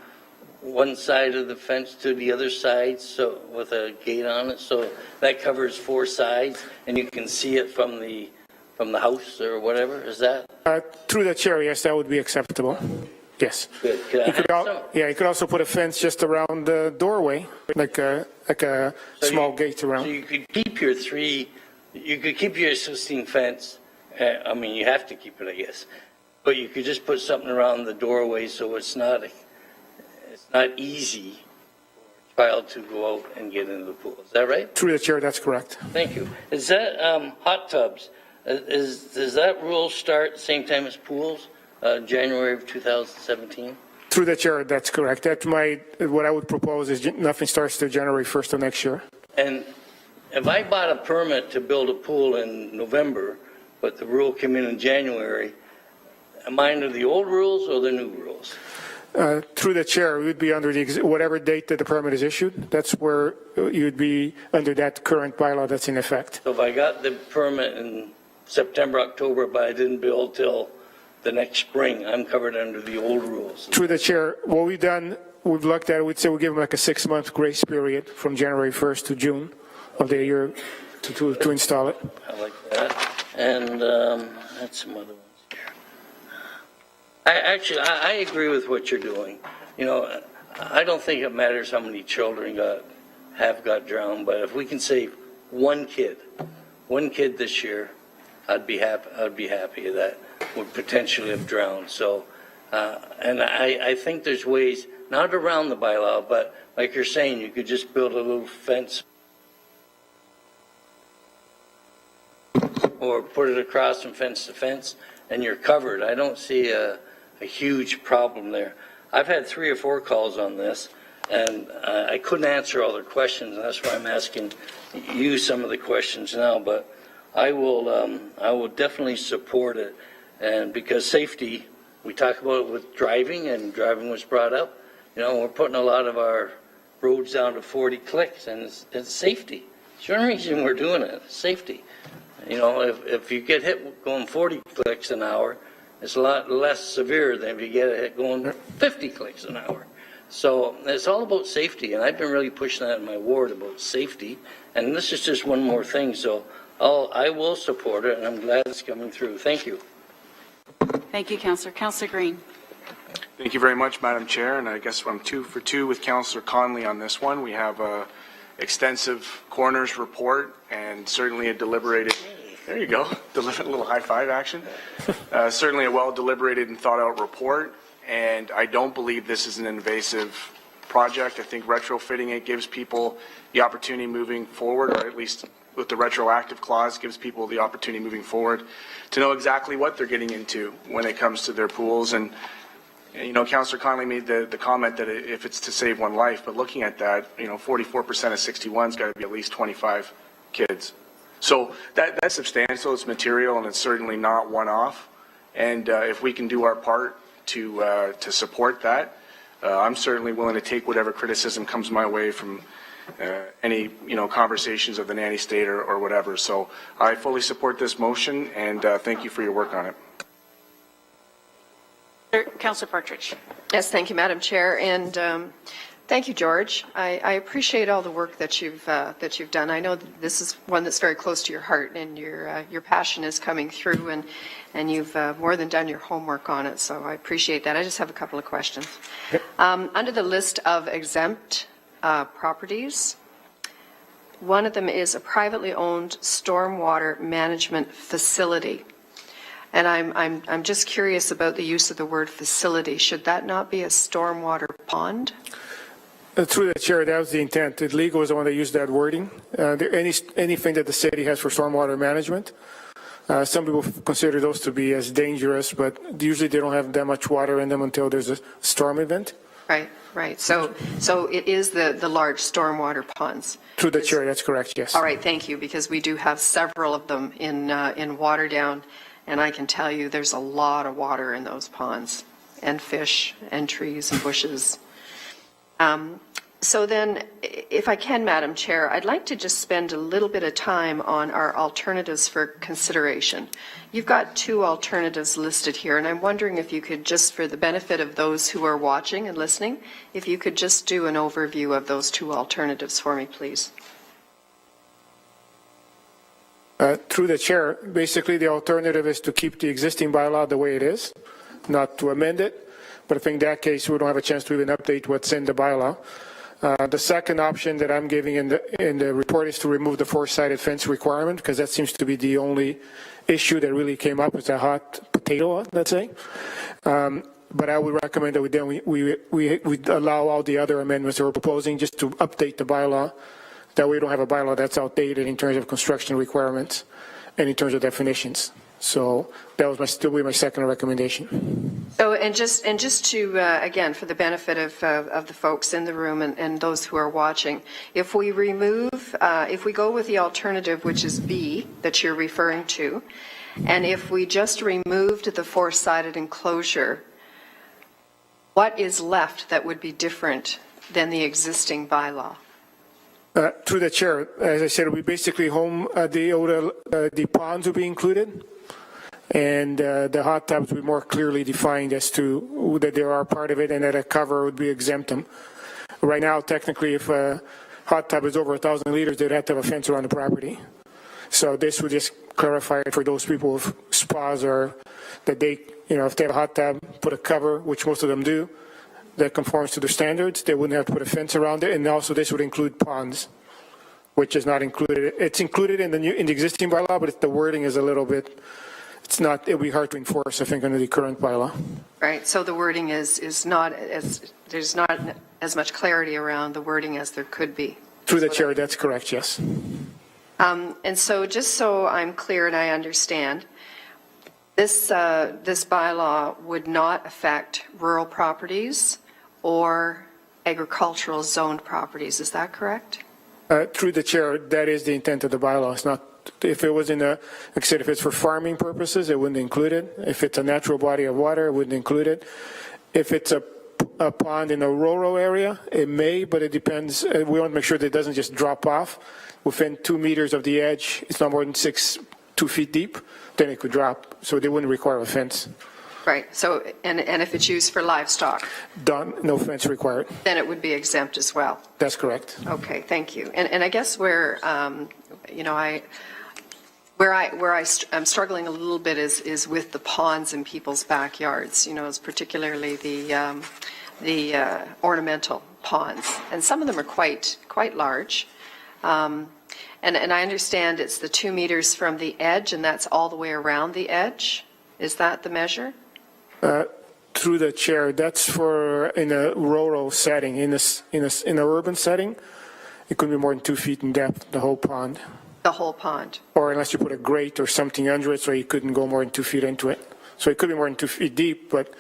S5: one side of the fence to the other side, so with a gate on it, so that covers 4 sides, and you can see it from the house or whatever? Is that?
S2: Through the chair, yes, that would be acceptable. Yes.
S5: Good.
S2: You could also put a fence just around the doorway, like a small gate around.
S5: So you could keep your your existing fence. I mean, you have to keep it, I guess. But you could just put something around the doorway so it's not easy for a child to go out and get into the pool. Is that right?
S2: Through the chair, that's correct.
S5: Thank you. Is that hot tubs? Does that rule start the same time as pools? January of 2017?
S2: Through the chair, that's correct. What I would propose is nothing starts till January 1st of next year.
S5: And if I bought a permit to build a pool in November, but the rule came in January, am I under the old rules or the new rules?
S2: Through the chair, we would be under whatever date that the permit is issued. That's where you'd be under that current bylaw that's in effect.
S5: So if I got the permit in September, October, but I didn't build till the next spring, I'm covered under the old rules.
S2: Through the chair, what we've done, we've looked at it, we'd say we'll give them like a 6-month grace period from January 1st to June of the year to install it.
S5: I like that. And that's some other ones here. I agree with what you're doing. You know, I don't think it matters how many children got drowned, but if we can save one kid this year, I'd be happy that would potentially have drowned. So, and I think there's ways, not around the bylaw, but like you're saying, you could just build a little fence or put it across from fence to fence, and you're covered. I don't see a huge problem there. I've had 3 or 4 calls on this, and I couldn't answer all their questions, and that's why I'm asking you some of the questions now. But I will definitely support it, and because safety, we talk about it with driving, and driving was brought up. You know, we're putting a lot of our roads down to 40 clicks, and it's safety. It's the only reason we're doing it, safety. You know, if you get hit going 40 clicks an hour, it's a lot less severe than if you get hit going 50 clicks an hour. So it's all about safety, and I've been really pushing that in my ward about safety, and this is just one more thing, so I will support it, and I'm glad it's coming through. Thank you.
S1: Thank you, Councillor. Councillor Green.
S6: Thank you very much, Madam Chair, and I guess I'm 2 for 2 with Councillor Conley on this one. We have a extensive coroner's report and certainly a deliberated, there you go, a little high five action. Certainly a well deliberated and thought out report, and I don't believe this is an invasive project. I think retrofitting it gives people the opportunity moving forward, or at least with the retroactive clause gives people the opportunity moving forward to know exactly what they're getting into when it comes to their pools. And you know, Councillor Conley made the comment that if it's to save one life, but looking at that, you know, 44% of 61's got to be at least 25 kids. So that's substantial, it's material, and it's certainly not one-off. And if we can do our part to support that, I'm certainly willing to take whatever criticism comes my way from any, you know, conversations of the nanny state or whatever. So I fully support this motion, and thank you for your work on it.
S1: Councillor Partridge.
S7: Yes, thank you, Madam Chair, and thank you, George. I appreciate all the work that you've done. I know this is one that's very close to your heart, and your passion is coming through, and you've more than done your homework on it. So I appreciate that. I just have a couple of questions. Under the list of exempt properties, one of them is a privately owned stormwater management facility. And I'm just curious about the use of the word facility. Should that not be a stormwater pond?
S2: Through the chair, that was the intent. Legal is the one that used that wording. Anything that the city has for stormwater management, some people consider those to be as dangerous, but usually they don't have that much water in them until there's a storm event.
S7: Right. So it is the large stormwater ponds.
S2: Through the chair, that's correct, yes.
S7: All right, thank you, because we do have several of them in Waterdown. And I can tell you there's a lot of water in those ponds, and fish and trees and bushes. So then, if I can, Madam Chair, I'd like to just spend a little bit of time on our alternatives for consideration. You've got 2 alternatives listed here, and I'm wondering if you could just, for the benefit of those who are watching and listening, if you could just do an overview of those 2 alternatives for me, please.
S2: Through the chair, basically the alternative is to keep the existing bylaw the way it is, not to amend it. But I think in that case, we don't have a chance to even update what's in the bylaw. The second option that I'm giving in the report is to remove the 4-sided fence requirement, because that seems to be the only issue that really came up. It's a hot potato, let's say. But I would recommend that we allow all the other amendments that we're proposing just to update the bylaw. That we don't have a bylaw that's outdated in terms of construction requirements and in terms of definitions. So that was still be my second recommendation.
S7: So, and just to, again, for the benefit of the folks in the room and those who are watching, if we remove, if we go with the alternative, which is B, that you're referring to, and if we just removed the 4-sided enclosure, what is left that would be different than the existing bylaw?
S2: Through the chair, as I said, we basically the ponds will be included, and the hot tubs will be more clearly defined as to that they are part of it, and that a cover would be exempt them. Right now, technically, if a hot tub is over 1,000 liters, they'd have to have a fence around the property. So this would just clarify it for those people with spas, or that they, you know, if they have a hot tub, put a cover, which most of them do, that conforms to the standards. They wouldn't have to put a fence around it, and also this would include ponds, which is not included. It's included in the existing bylaw, but the wording is a little bit. It's not. It'll be hard to enforce, I think, under the current bylaw.
S7: Right. So the wording is not as there's not as much clarity around the wording as there could be.
S2: Through the chair, that's correct. Yes.
S7: And so, just so I'm clear and I understand, this bylaw would not affect rural properties or agricultural zoned properties. Is that correct?
S2: Through the chair, that is the intent of the bylaw. It's not, if it was in a, like I said, if it's for farming purposes, it wouldn't include it. If it's a natural body of water, it wouldn't include it. If it's a pond in a rural area, it may, but it depends. We want to make sure that it doesn't just drop off within 2 meters of the edge. It's not more than 2 feet deep, then it could drop. So they wouldn't require a fence.
S7: Right, so, and if it's used for livestock,
S2: Done, no fence required.
S7: then it would be exempt as well.
S2: That's correct.
S7: Okay, thank you. And I guess where, you know, I'm struggling a little bit is with the ponds in people's backyards, you know, is particularly the ornamental ponds. And some of them are quite large. And I understand it's the 2 meters from the edge, and that's all the way around the edge? Is that the measure?
S2: Through the chair, that's for in a rural setting. In an urban setting, it could be more than 2 feet in depth, the whole pond.
S7: The whole pond?
S2: Or unless you put a grate or something under it, so you couldn't go more than 2 feet into it. So it could be more than 2 feet deep, but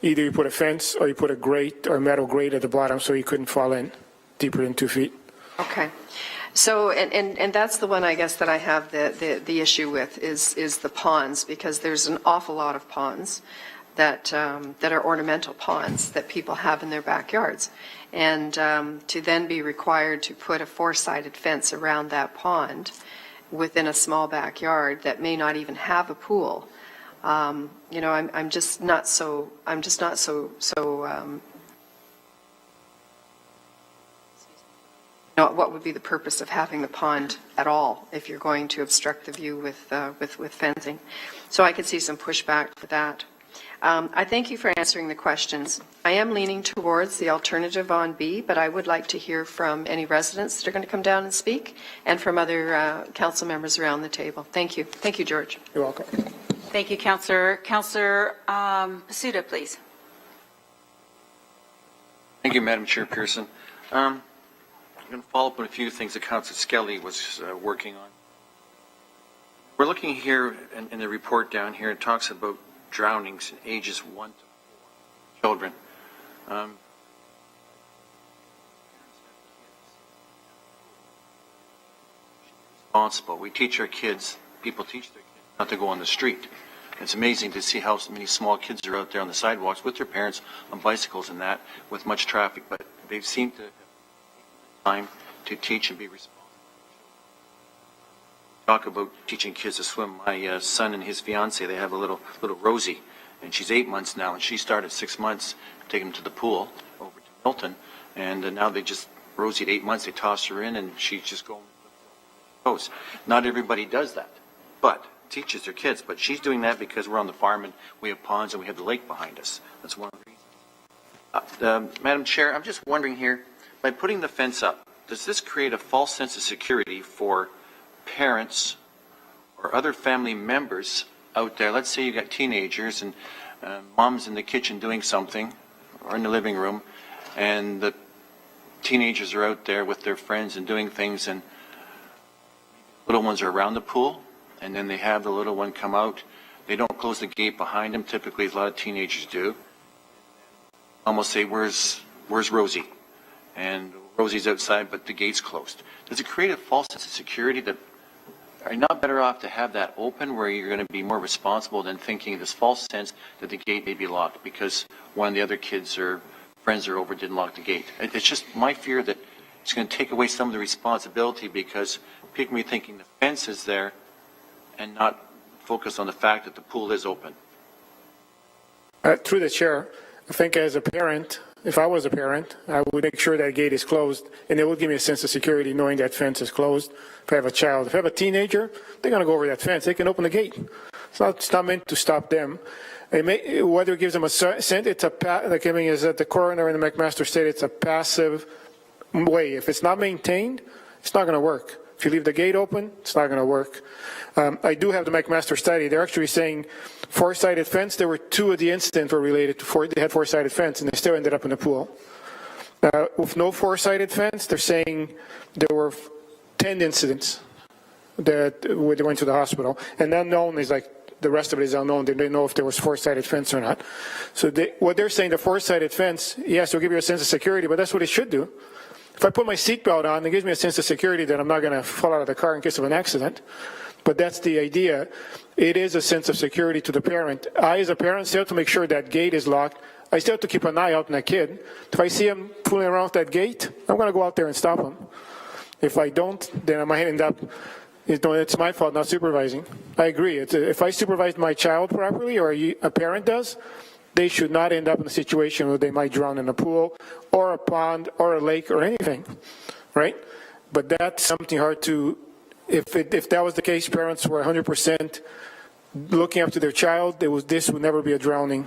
S2: either you put a fence or you put a grate or metal grate at the bottom so you couldn't fall in deeper than 2 feet.
S7: Okay. So, and that's the one I guess that I have the issue with is the ponds, because there's an awful lot of ponds that are ornamental ponds that people have in their backyards. And to then be required to put a 4-sided fence around that pond within a small backyard that may not even have a pool, you know, I'm just not so what would be the purpose of having the pond at all if you're going to obstruct the view with fencing? So I could see some pushback for that. I thank you for answering the questions. I am leaning towards the alternative on B, but I would like to hear from any residents that are going to come down and speak, and from other council members around the table. Thank you. Thank you, George.
S2: You're welcome.
S1: Thank you, Councillor. Councillor Pasuda, please.
S8: Thank you, Madam Chairperson. I'm going to follow up on a few things that Councillor Skelly was working on. We're looking here in the report down here, it talks about drownings in ages 1 to 4 children. Responsible. We teach our kids, people teach their kids not to go on the street. It's amazing to see how many small kids are out there on the sidewalks with their parents on bicycles and that, with much traffic, but they seem to have time to teach and be responsible. Talk about teaching kids to swim. My son and his fiance, they have a little Rosie, and she's 8 months now, and she started 6 months taking them to the pool over to Milton, and now Rosie at 8 months, they toss her in, and she's just going. Not everybody does that, but teaches their kids. But she's doing that because we're on the farm and we have ponds and we have the lake behind us. That's one of the reasons. Madam Chair, I'm just wondering here, by putting the fence up, does this create a false sense of security for parents or other family members out there? Let's say you got teenagers and mom's in the kitchen doing something or in the living room, and the teenagers are out there with their friends and doing things, and little ones are around the pool, and then they have the little one come out. They don't close the gate behind them. Typically, a lot of teenagers do. Almost say, where's Rosie? And Rosie's outside, but the gate's closed. Does it create a false sense of security that are you not better off to have that open where you're going to be more responsible than thinking this false sense that the gate may be locked because one of the other kids or friends are over didn't lock the gate? It's just my fear that it's going to take away some of the responsibility because people may be thinking the fence is there and not focus on the fact that the pool is open.
S2: Through the chair, I think as a parent, if I was a parent, I would make sure that gate is closed, and it would give me a sense of security knowing that fence is closed. If I have a child, if I have a teenager, they're going to go over that fence. They can open the gate. It's not meant to stop them. Whether it gives them a scent, it's like I mean, is that the coroner and the McMaster said it's a passive way. If it's not maintained, it's not going to work. If you leave the gate open, it's not going to work. I do have the McMaster study. They're actually saying 4-sided fence. There were 2 of the incidents were related to they had 4-sided fence, and they still ended up in the pool. With no 4-sided fence, they're saying there were 10 incidents that they went to the hospital. And unknown is like the rest of it is unknown. They didn't know if there was 4-sided fence or not. So what they're saying, the 4-sided fence, yes, it'll give you a sense of security, but that's what it should do. If I put my seatbelt on, it gives me a sense of security that I'm not going to fall out of the car in case of an accident. But that's the idea. It is a sense of security to the parent. I, as a parent, still have to make sure that gate is locked. I still have to keep an eye out on that kid. If I see him fooling around with that gate, I'm going to go out there and stop him. If I don't, then I might end up It's my fault not supervising. I agree. If I supervise my child properly, or a parent does, they should not end up in a situation where they might drown in a pool or a pond or a lake or anything, right? But that's something hard to, if that was the case, parents were 100% looking after their child, this would never be a drowning.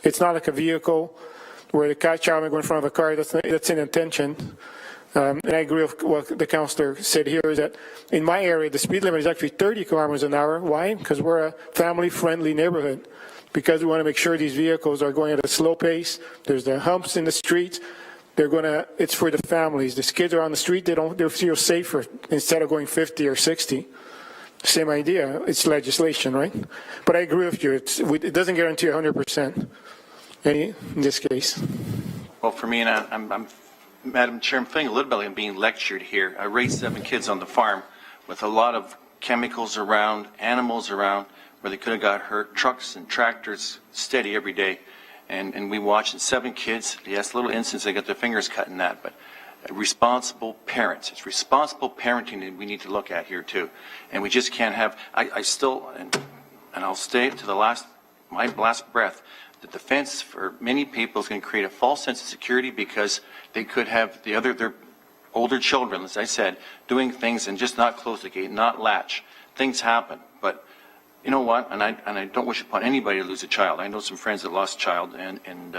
S2: It's not like a vehicle where the child may go in front of a car. That's an intention. And I agree with what the councillor said here, is that in my area, the speed limit is actually 30 kilometers an hour. Why? Because we're a family-friendly neighborhood. Because we want to make sure these vehicles are going at a slow pace. There's the humps in the streets. It's for the families. The kids are on the street, they feel safer instead of going 50 or 60. Same idea. It's legislation, right? But I agree with you. It doesn't guarantee 100% in this case.
S8: Well, for me, and I'm Madam Chair, I'm feeling a little bit like I'm being lectured here. I raised 7 kids on the farm with a lot of chemicals around, animals around, where they could have got hurt, trucks and tractors steady every day. And we watched 7 kids. Yes, little incidents, they got their fingers cut in that, but responsible parents. It's responsible parenting that we need to look at here too. And we just can't have, I still, and I'll stay to my last breath, that the fence for many people is going to create a false sense of security, because they could have their older children, as I said, doing things and just not close the gate, not latch. Things happen, but you know what? And I don't wish upon anybody to lose a child. I know some friends that lost a child, and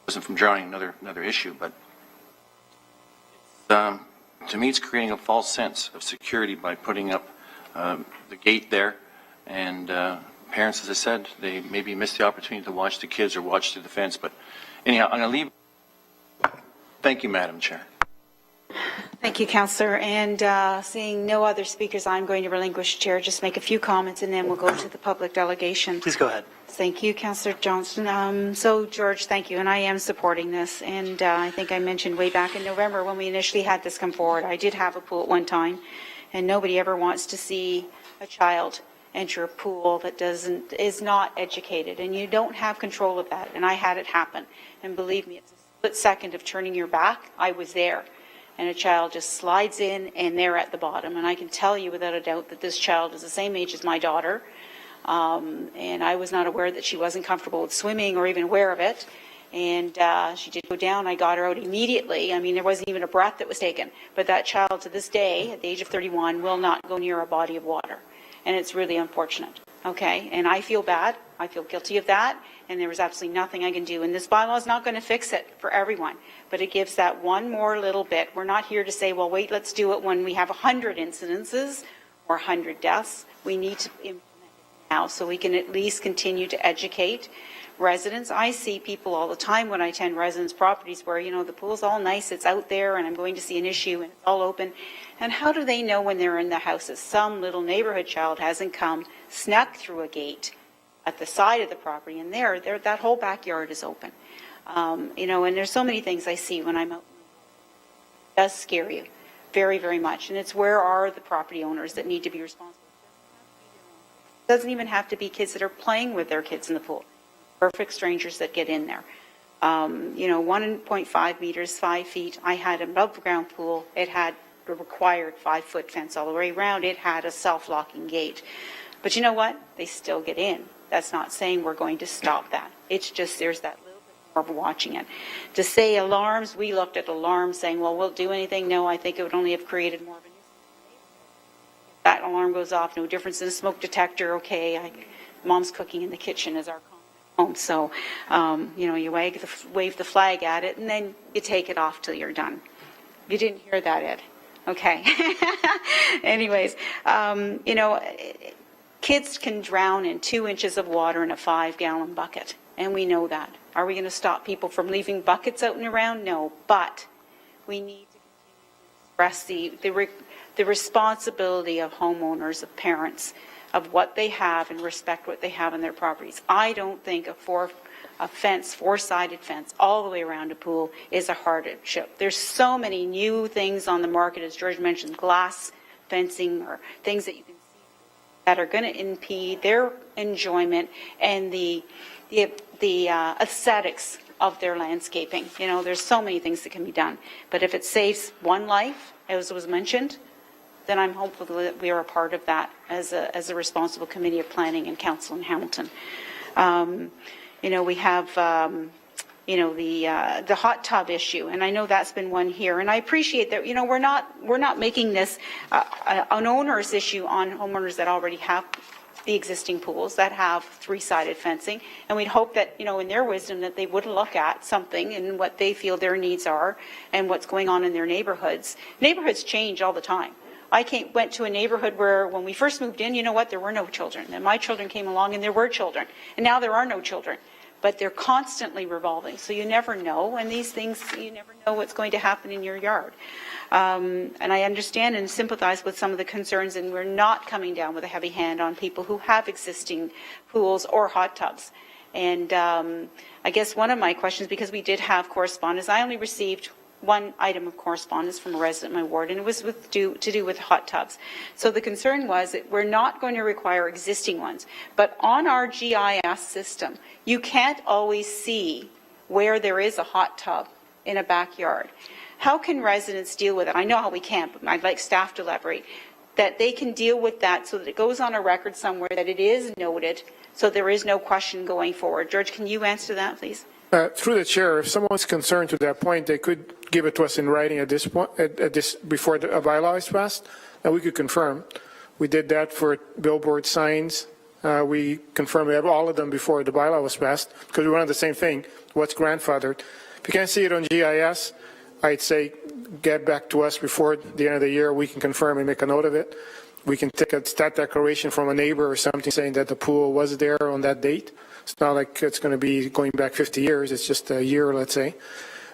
S8: wasn't from drowning, another issue, but to me, it's creating a false sense of security by putting up the gate there, and parents, as I said, they maybe miss the opportunity to watch the kids or watch through the fence. But anyhow, I'm going to leave. Thank you, Madam Chair.
S1: Thank you, Councillor. And seeing no other speakers, I'm going to relinquish chair, just make a few comments, and then we'll go to the public delegation.
S9: Please go ahead.
S1: Thank you, Councillor Johnston. So, George, thank you, and I am supporting this. And I think I mentioned way back in November when we initially had this come forward, I did have a pool at one time, and nobody ever wants to see a child enter a pool that is not educated, and you don't have control of that. And I had it happen, and believe me, it's a split second of turning your back. I was there, and a child just slides in, and they're at the bottom. And I can tell you without a doubt that this child is the same age as my daughter, and I was not aware that she wasn't comfortable with swimming or even aware of it. And she did go down. I got her out immediately. I mean, there wasn't even a breath that was taken. But that child, to this day, at the age of 31, will not go near a body of water. And it's really unfortunate, okay? And I feel bad. I feel guilty of that, and there was absolutely nothing I can do. And this bylaw is not going to fix it for everyone, but it gives that one more little bit. We're not here to say, well, wait, let's do it when we have 100 incidences or 100 deaths. We need to implement it now so we can at least continue to educate residents. I see people all the time when I attend residents' properties where, you know, the pool's all nice, it's out there, and I'm going to see an issue, and it's all open. And how do they know when they're in the house that some little neighborhood child hasn't come, snuck through a gate at the side of the property, and there that whole backyard is open? You know, and there's so many things I see when I'm out. It does scare you very, very much. And it's, where are the property owners that need to be responsible? It doesn't even have to be kids that are playing with their kids in the pool. Perfect strangers that get in there. You know, 1.5 meters, 5 feet. I had an above ground pool. It had a required 5-foot fence all the way around. It had a self-locking gate. But you know what? They still get in. That's not saying we're going to stop that. It's just there's that little bit more of watching it. To say alarms, we looked at alarms saying, well, we'll do anything. No, I think it would only have created more of a nuisance. That alarm goes off, no difference in a smoke detector. Okay, mom's cooking in the kitchen is our home. So, you know, you wave the flag at it, and then you take it off till you're done. You didn't hear that, Ed? Okay. Anyways, you know, kids can drown in 2 inches of water in a 5-gallon bucket, and we know that. Are we going to stop people from leaving buckets out and around? No, but we need to continue to express the responsibility of homeowners, of parents, of what they have, and respect what they have in their properties. I don't think a fence, 4-sided fence, all the way around a pool is a hardship. There's so many new things on the market, as George mentioned, glass fencing or things that you can see that are going to impede their enjoyment and the aesthetics of their landscaping. You know, there's so many things that can be done. But if it saves one life, as was mentioned, then I'm hopeful that we are a part of that as a responsible committee of planning and council in Hamilton. We have, the hot tub issue, and I know that's been one here, and I appreciate that, we're not making this an owner's issue on homeowners that already have the existing pools that have three-sided fencing, and we'd hope that, in their wisdom, that they would look at something and what they feel their needs are and what's going on in their neighborhoods. Neighborhoods change all the time. I went to a neighborhood where when we first moved in, there were no children. Then my children came along and there were children. And now there are no children. But they're constantly revolving. So you never know. And these things, you never know what's going to happen in your yard. And I understand and sympathize with some of the concerns, and we're not coming down with a heavy hand on people who have existing pools or hot tubs. And I guess one of my questions, because we did have correspondence, I only received one item of correspondence from a resident in my ward, and it was to do with hot tubs. So the concern was that we're not going to require existing ones, but on our GIS system, you can't always see where there is a hot tub in a backyard. How can residents deal with it? I know how we can't, but I'd like staff to elaborate, that they can deal with that so that it goes on a record somewhere, that it is noted, so there is no question going forward. George, can you answer that, please?
S2: Through the chair, if someone's concerned to that point, they could give it to us in writing at this point, before a bylaw is passed, and we could confirm. We did that for billboard signs. We confirmed all of them before the bylaw was passed, because we wanted the same thing, what's grandfathered. If you can't see it on GIS, I'd say get back to us before the end of the year. We can confirm and make a note of it. We can take a stat declaration from a neighbor or something saying that the pool was there on that date. It's not like it's going to be going back 50 years. It's just a year, let's say.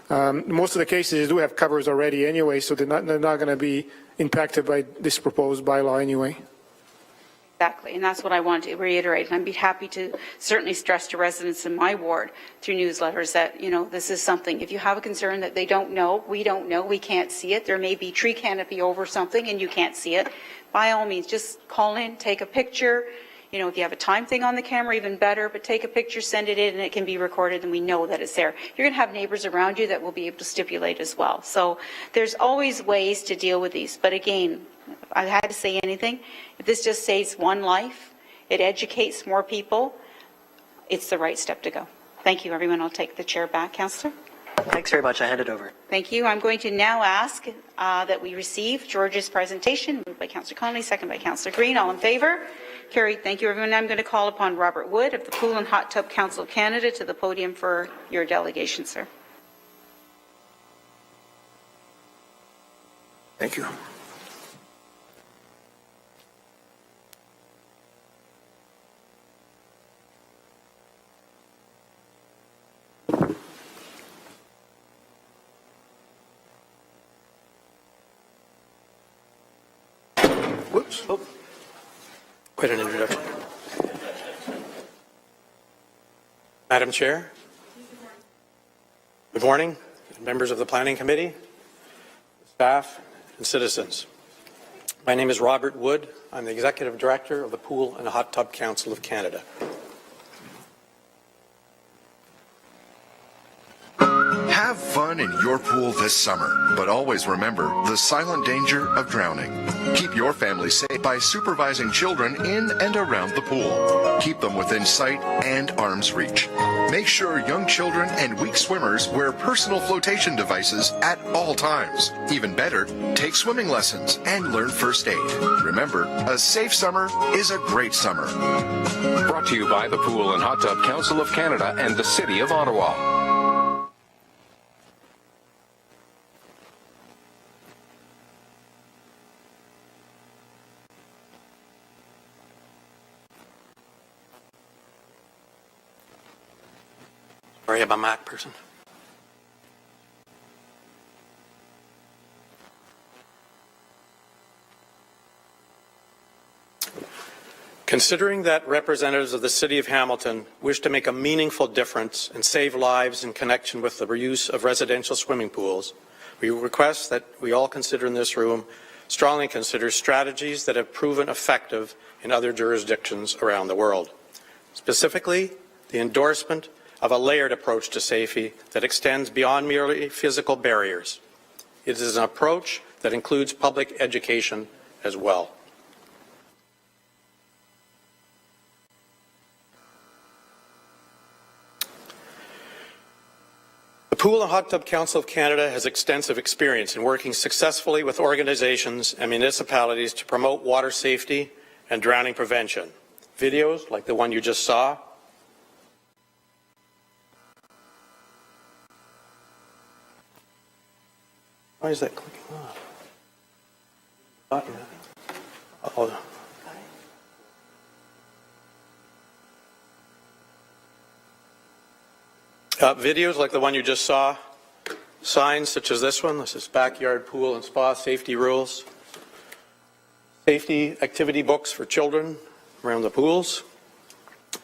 S2: Most of the cases do have covers already anyway, so they're not going to be impacted by this proposed bylaw anyway.
S1: Exactly, and that's what I want to reiterate. And I'd be happy to certainly stress to residents in my ward through newsletters that, this is something. If you have a concern that they don't know, we can't see it. There may be tree canopy over something and you can't see it. By all means, just call in, take a picture. If you have a time thing on the camera, even better, but take a picture, send it in, and it can be recorded, and we know that it's there. You're going to have neighbors around you that will be able to stipulate as well. So there's always ways to deal with these. But again, if I had to say anything, if this just saves one life, it educates more people, it's the right step to go. Thank you, everyone. I'll take the chair back. Councillor?
S9: Thanks very much. I hand it over.
S1: Thank you. I'm going to now ask that we receive George's presentation, moved by Councillor Connolly, second by Councillor Green. All in favour? Carried. Thank you, everyone. I'm going to call upon Robert Wood of the Pool and Hot Tub Council of Canada to the podium for your delegation, sir.
S2: Thank you. Whoops. Oh. Quite an introduction.
S10: Madam Chair, good morning, members of the Planning Committee, staff, and citizens. My name is Robert Wood. I'm the Executive Director of the Pool and Hot Tub Council of Canada.
S11: Have fun in your pool this summer, but always remember the silent danger of drowning. Keep your family safe by supervising children in and around the pool. Keep them within sight and arm's reach. Make sure young children and weak swimmers wear personal flotation devices at all times. Even better, take swimming lessons and learn first aid. Remember, a safe summer is a great summer.
S12: Brought to you by the Pool and Hot Tub Council of Canada and the City of Ottawa.
S10: Sorry, I'm a Mac person. Considering that representatives of the City of Hamilton wish to make a meaningful difference and save lives in connection with the reuse of residential swimming pools, we request that we all consider in this room strongly consider strategies that have proven effective in other jurisdictions around the world. Specifically, the endorsement of a layered approach to safety that extends beyond merely physical barriers. It is an approach that includes public education as well. The Pool and Hot Tub Council of Canada has extensive experience in working successfully with organizations and municipalities to promote water safety and drowning prevention. Videos like the one you just saw why is that clicking off? Videos like the one you just saw, signs such as this one, this is backyard pool and spa safety rules, safety activity books for children around the pools.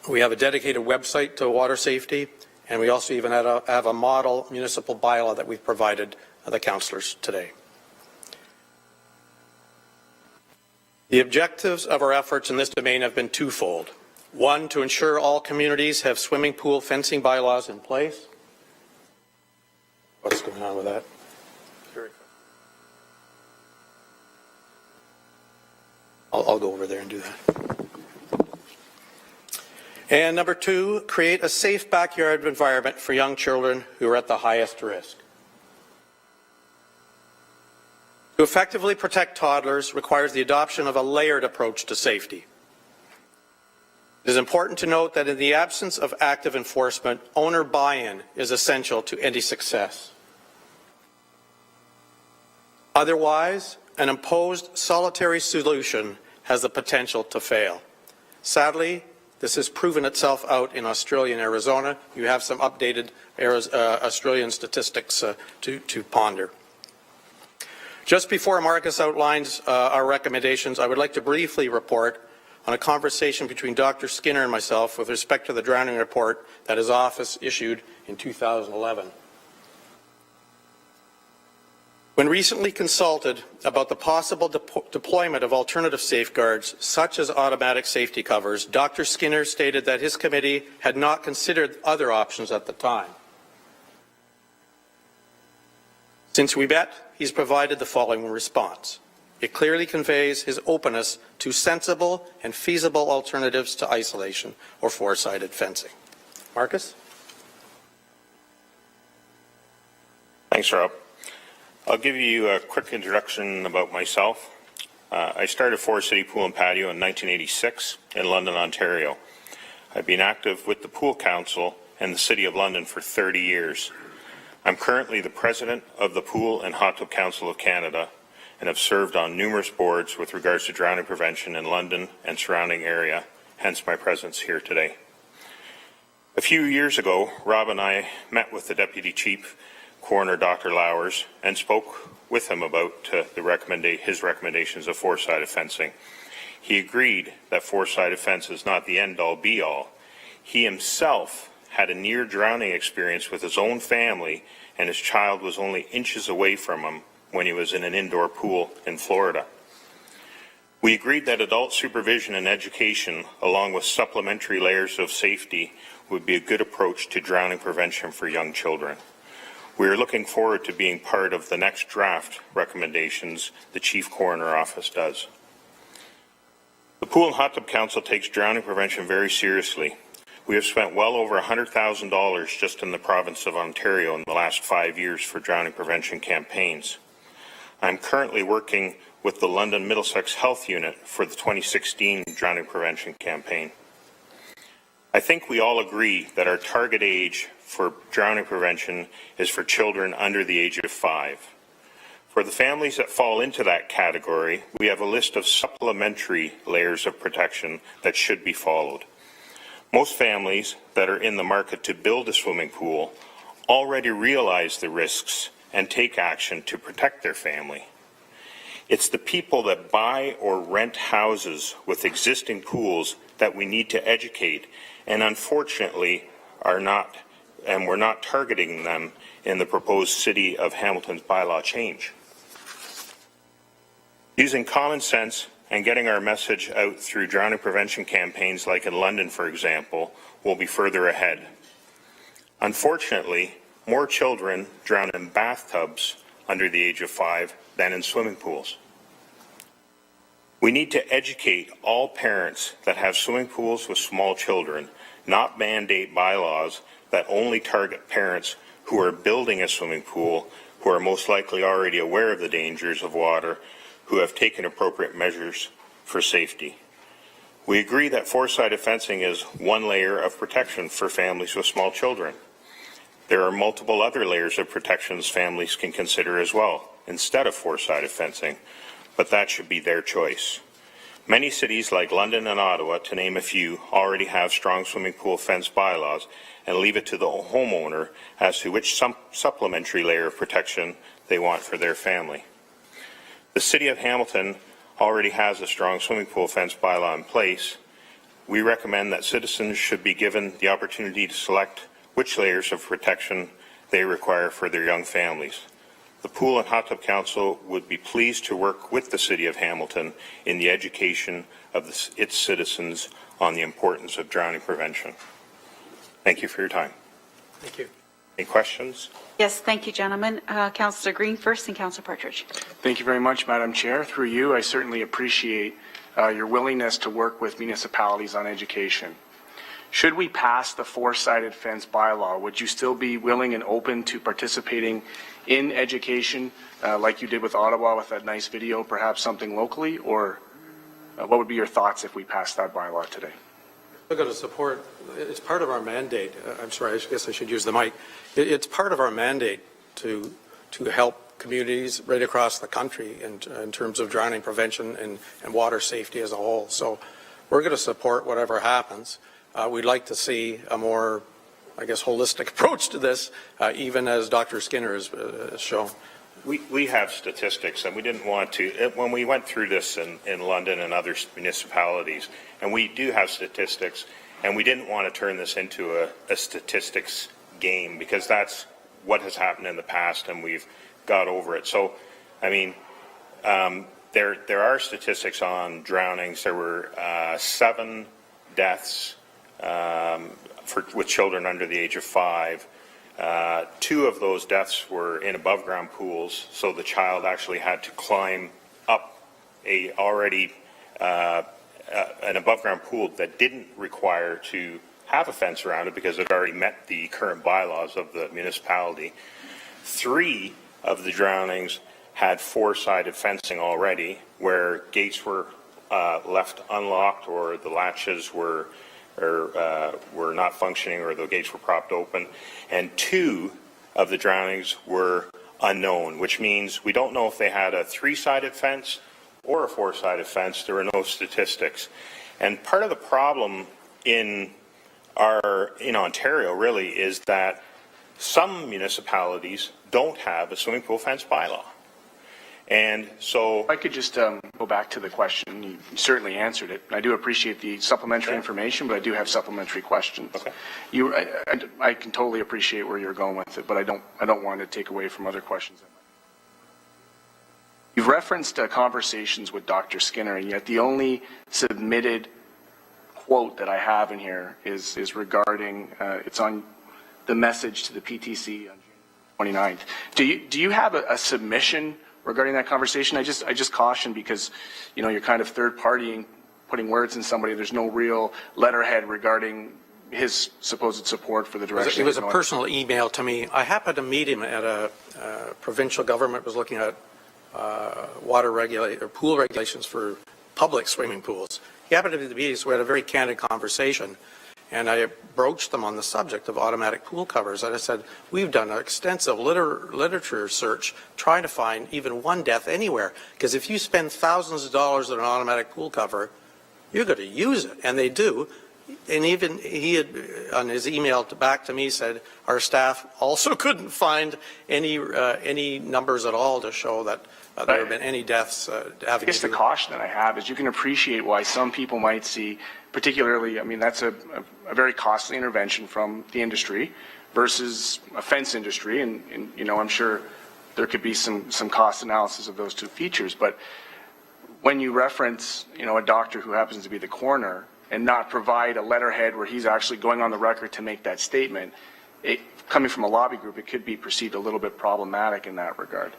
S10: We have a dedicated website to water safety, and we also even have a model municipal bylaw that we've provided the councillors today. The objectives of our efforts in this domain have been twofold. One, to ensure all communities have swimming pool fencing bylaws in place. What's going on with that? I'll go over there and do that. And number two, create a safe backyard environment for young children who are at the highest risk. To effectively protect toddlers requires the adoption of a layered approach to safety. It is important to note that in the absence of active enforcement, owner buy-in is essential to any success. Otherwise, an imposed solitary solution has the potential to fail. Sadly, this has proven itself out in Australia and Arizona. You have some updated Australian statistics to ponder. Just before Marcus outlines our recommendations, I would like to briefly report on a conversation between Dr. Skinner and myself with respect to the drowning report that his office issued in 2011. When recently consulted about the possible deployment of alternative safeguards, such as automatic safety covers, Dr. Skinner stated that his committee had not considered other options at the time. Since we met, he's provided the following response. It clearly conveys his openness to sensible and feasible alternatives to isolation or four-sided fencing. Marcus?
S13: Thanks, Rob. I'll give you a quick introduction about myself. I started Forest City Pool and Patio in 1986 in London, Ontario. I've been active with the Pool Council and the City of London for 30 years. I'm currently the President of the Pool and Hot Tub Council of Canada and have served on numerous boards with regards to drowning prevention in London and surrounding area, hence my presence here today. A few years ago, Rob and I met with the Deputy Chief Coroner Dr. Lowers and spoke with him about his recommendations of four-sided fencing. He agreed that four-sided fence is not the end-all be-all. He himself had a near drowning experience with his own family, and his child was only inches away from him when he was in an indoor pool in Florida. We agreed that adult supervision and education, along with supplementary layers of safety, would be a good approach to drowning prevention for young children. We are looking forward to being part of the next draft recommendations the Chief Coroner Office does. The Pool and Hot Tub Council takes drowning prevention very seriously. We have spent well over $100,000 just in the province of Ontario in the last 5 years for drowning prevention campaigns. I'm currently working with the London Middlesex Health Unit for the 2016 drowning prevention campaign. I think we all agree that our target age for drowning prevention is for children under the age of 5. For the families that fall into that category, we have a list of supplementary layers of protection that should be followed. Most families that are in the market to build a swimming pool already realize the risks and take action to protect their family. It's the people that buy or rent houses with existing pools that we need to educate, and unfortunately we're not targeting them in the proposed City of Hamilton's bylaw change. Using common sense and getting our message out through drowning prevention campaigns like in London, for example, will be further ahead. Unfortunately, more children drown in bathtubs under the age of 5 than in swimming pools. We need to educate all parents that have swimming pools with small children, not mandate bylaws that only target parents who are building a swimming pool, who are most likely already aware of the dangers of water, who have taken appropriate measures for safety. We agree that four-sided fencing is one layer of protection for families with small children. There are multiple other layers of protections families can consider as well, instead of four-sided fencing, but that should be their choice. Many cities like London and Ottawa, to name a few, already have strong swimming pool fence bylaws and leave it to the homeowner as to which supplementary layer of protection they want for their family. The City of Hamilton already has a strong swimming pool fence bylaw in place. We recommend that citizens should be given the opportunity to select which layers of protection they require for their young families. The Pool and Hot Tub Council would be pleased to work with the City of Hamilton in the education of its citizens on the importance of drowning prevention. Thank you for your time.
S10: Thank you.
S13: Any questions?
S1: Yes, thank you, gentlemen. Councillor Green first and Councillor Partridge.
S6: Thank you very much, Madam Chair. Through you, I certainly appreciate your willingness to work with municipalities on education. Should we pass the four-sided fence bylaw, would you still be willing and open to participating in education like you did with Ottawa with that nice video, perhaps something locally, or what would be your thoughts if we passed that bylaw today?
S10: We're going to support, it's part of our mandate. I'm sorry, I guess I should use the mic. It's part of our mandate to help communities right across the country in terms of drowning prevention and water safety as a whole. So we're going to support whatever happens. We'd like to see a more, I guess, holistic approach to this, even as Dr. Skinner has shown.
S13: We have statistics, and we didn't want to, when we went through this in London and other municipalities, and we do have statistics, and we didn't want to turn this into a statistics game, because that's what has happened in the past, and we've got over it. So, I mean, there are statistics on drownings. There were 7 deaths with children under the age of 5. 2 of those deaths were in above ground pools, so the child actually had to climb up an above ground pool that didn't require to have a fence around it because it already met the current bylaws of the municipality. 3 of the drownings had four-sided fencing already, where gates were left unlocked or the latches were not functioning or the gates were propped open, and 2 of the drownings were unknown, which means we don't know if they had a 3-sided fence or a 4-sided fence. There were no statistics. And part of the problem in Ontario really is that some municipalities don't have a swimming pool fence bylaw. And so
S6: If I could just go back to the question, you certainly answered it. I do appreciate the supplementary information, but I do have supplementary questions.
S13: Okay.
S6: I can totally appreciate where you're going with it, but I don't want to take away from other questions. You've referenced conversations with Dr. Skinner, and yet the only submitted quote that I have in here is regarding, it's on the message to the PTC on June 29th. Do you have a submission regarding that conversation? I just caution because, you're kind of third partying, putting words in somebody. There's no real letterhead regarding his supposed support for the direction.
S10: It was a personal email to me. I happened to meet him at a provincial government was looking at pool regulations for public swimming pools. He happened to be at the meeting, so we had a very candid conversation. And I broached them on the subject of automatic pool covers. And I said, we've done an extensive literature search trying to find even one death anywhere. Because if you spend thousands of dollars on an automatic pool cover, you're going to use it. And they do. And even he had, on his email back to me, said our staff also couldn't find any numbers at all to show that there have been any deaths having to do.
S6: I guess the caution that I have is you can appreciate why some people might see, particularly, that's a very costly intervention from the industry versus a fence industry, and I'm sure there could be some cost analysis of those 2 features. But when you reference, a doctor who happens to be the coroner and not provide a letterhead where he's actually going on the record to make that statement, coming from a lobby group, it could be perceived a little bit problematic in that regard.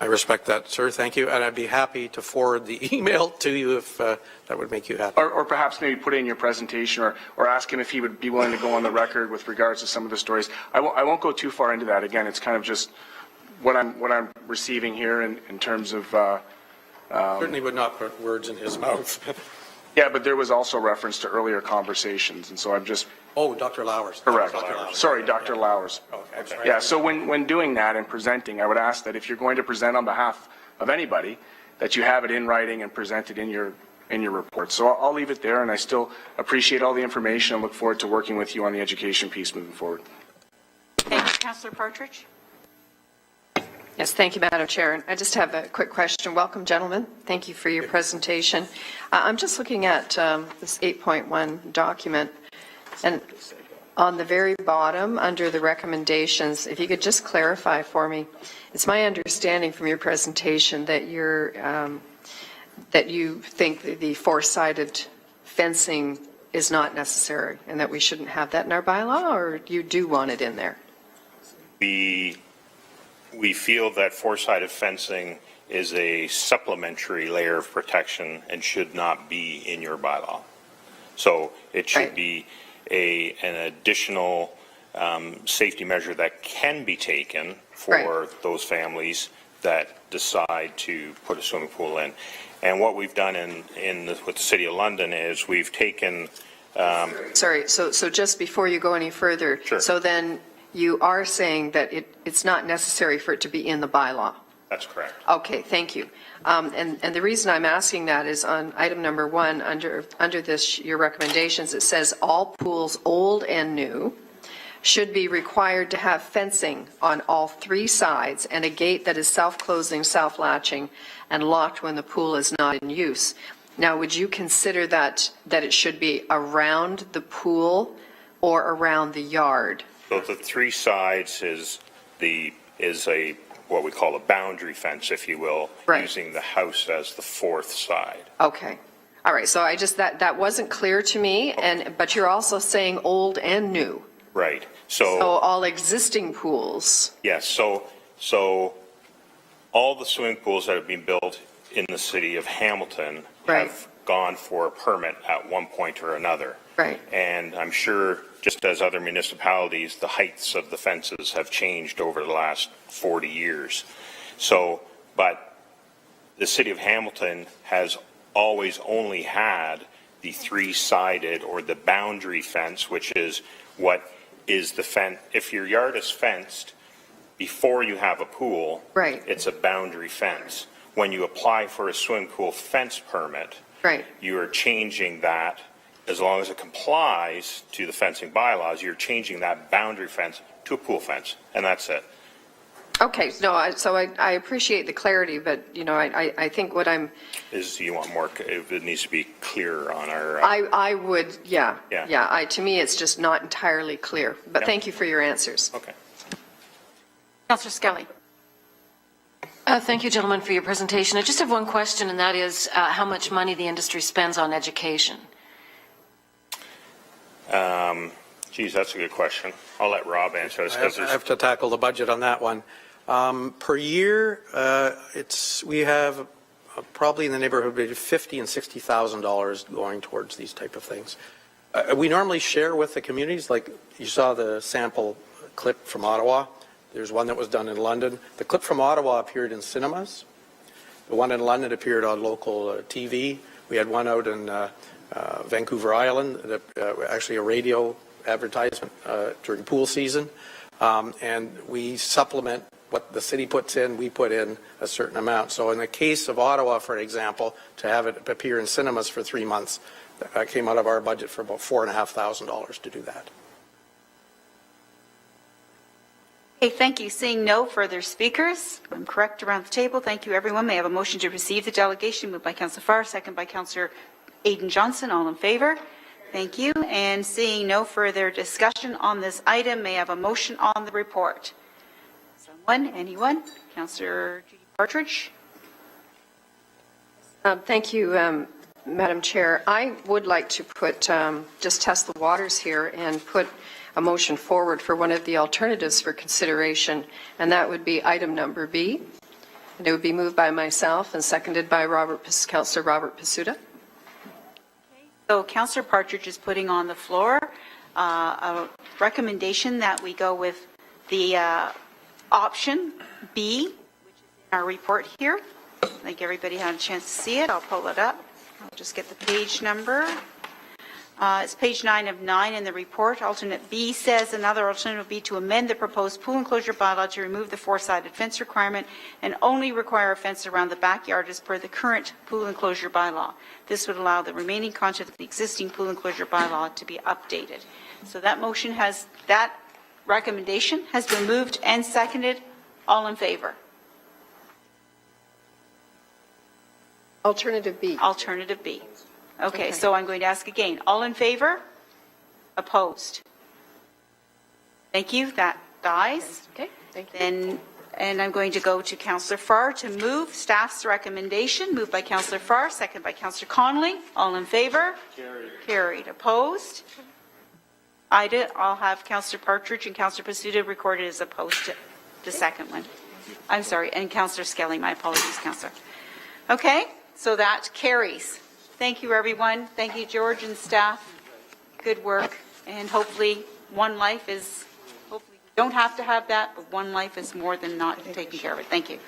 S10: I respect that, sir. Thank you. And I'd be happy to forward the email to you if that would make you happy.
S6: Or perhaps maybe put it in your presentation, or ask him if he would be willing to go on the record with regards to some of the stories. I won't go too far into that. Again, it's kind of just what I'm receiving here in terms of.
S10: Certainly would not put words in his mouth.
S6: Yeah, but there was also reference to earlier conversations, and so I'm just.
S10: Oh, Dr. Lowers.
S6: Correct.
S10: Dr. Lowers.
S6: Sorry, Dr. Lowers.
S10: Okay.
S6: Yeah, so when doing that and presenting, I would ask that if you're going to present on behalf of anybody, that you have it in writing and presented in your report. So I'll leave it there, and I still appreciate all the information and look forward to working with you on the education piece moving forward.
S1: Thank you, Councillor Partridge.
S7: Yes, thank you, Madam Chair. I just have a quick question. Welcome, gentlemen. Thank you for your presentation. I'm just looking at this 8.1 document, and on the very bottom, under the recommendations, if you could just clarify for me, it's my understanding from your presentation that that you think the four-sided fencing is not necessary and that we shouldn't have that in our bylaw, or you do want it in there?
S13: We feel that four-sided fencing is a supplementary layer of protection and should not be in your bylaw. So it should be an additional safety measure that can be taken for those families that decide to put a swimming pool in. And what we've done with the City of London is we've taken.
S7: Sorry, so just before you go any further, so then you are saying that it's not necessary for it to be in the bylaw?
S13: That's correct.
S7: Okay, thank you. And the reason I'm asking that is on item number 1, under this, your recommendations, it says all pools, old and new, should be required to have fencing on all 3 sides and a gate that is self-closing, self-latching, and locked when the pool is not in use. Now, would you consider that it should be around the pool or around the yard?
S13: So the 3 sides is a what we call a boundary fence, if you will, using the house as the 4th side.
S7: Okay. All right. So I just that wasn't clear to me, but you're also saying old and new.
S13: Right.
S7: So all existing pools.
S13: Yes. So all the swimming pools that have been built in the city of Hamilton have gone for a permit at one point or another.
S7: Right.
S13: And I'm sure, just as other municipalities, the heights of the fences have changed over the last 40 years. But the city of Hamilton has always only had the 3-sided or the boundary fence, which is what is the fence. If your yard is fenced before you have a pool, it's a boundary fence. When you apply for a swimming pool fence permit, you are changing that. As long as it complies to the fencing bylaws, you're changing that boundary fence to a pool fence, and that's it.
S7: Okay, so I appreciate the clarity, but I think what I'm
S13: is you want more. It needs to be clearer on our.
S7: I would, to me, it's just not entirely clear. But thank you for your answers.
S13: Okay.
S1: Councillor Skelly.
S4: Thank you, gentlemen, for your presentation. I just have one question, and that is how much money the industry spends on education.
S10: Geez, that's a good question. I'll let Rob answer this. I have to tackle the budget on that one. Per year, we have probably in the neighborhood of $50,000 and $60,000 going towards these type of things. We normally share with the communities, like you saw the sample clip from Ottawa. There's one that was done in London. The clip from Ottawa appeared in cinemas. The one in London appeared on local TV. We had one out in Vancouver Island, actually a radio advertisement during pool season. And we supplement what the city puts in, we put in a certain amount. So in the case of Ottawa, for example, to have it appear in cinemas for 3 months, that came out of our budget for about $4,500 to do that.
S1: Okay, thank you. Seeing no further speakers, I'm correct around the table. Thank you, everyone. May I have a motion to receive the delegation? Moved by Councillor Farr, second by Councillor Aidan Johnson. All in favor? Thank you. And seeing no further discussion on this item, may I have a motion on the report? Someone? Anyone? Councillor Judy Partridge.
S7: Thank you, Madam Chair. I would like to just test the waters here and put a motion forward for one of the alternatives for consideration, and that would be item number B. And it would be moved by myself and seconded by Councillor Robert Pasuta.
S1: So Councillor Partridge is putting on the floor a recommendation that we go with the option B, which is in our report here. I think everybody had a chance to see it. I'll pull it up. I'll just get the page number. It's page 9 of 9 in the report. Alternate B says another alternative would be to amend the proposed pool enclosure bylaw to remove the four-sided fence requirement and only require a fence around the backyard as per the current pool enclosure bylaw. This would allow the remaining content of the existing pool enclosure bylaw to be updated. So that motion has, that recommendation has been moved and seconded. All in favor?
S7: Alternative B.
S1: Alternative B. Okay, so I'm going to ask again. All in favor? Opposed? Thank you. That dies.
S7: Okay, thank you.
S1: Then, and I'm going to go to Councillor Farr to move staff's recommendation. Moved by Councillor Farr, second by Councillor Connolly. All in favor? Carried. Carried. Opposed? I'll have Councillor Partridge and Councillor Pasuta recorded as opposed to the second one. I'm sorry, and Councillor Skelly. My apologies, Councillor. Okay, so that carries. Thank you, everyone. Thank you, George and staff. Good work. And hopefully one life is, hopefully you don't have to have that, but one life is more than not taking care of it. Thank you.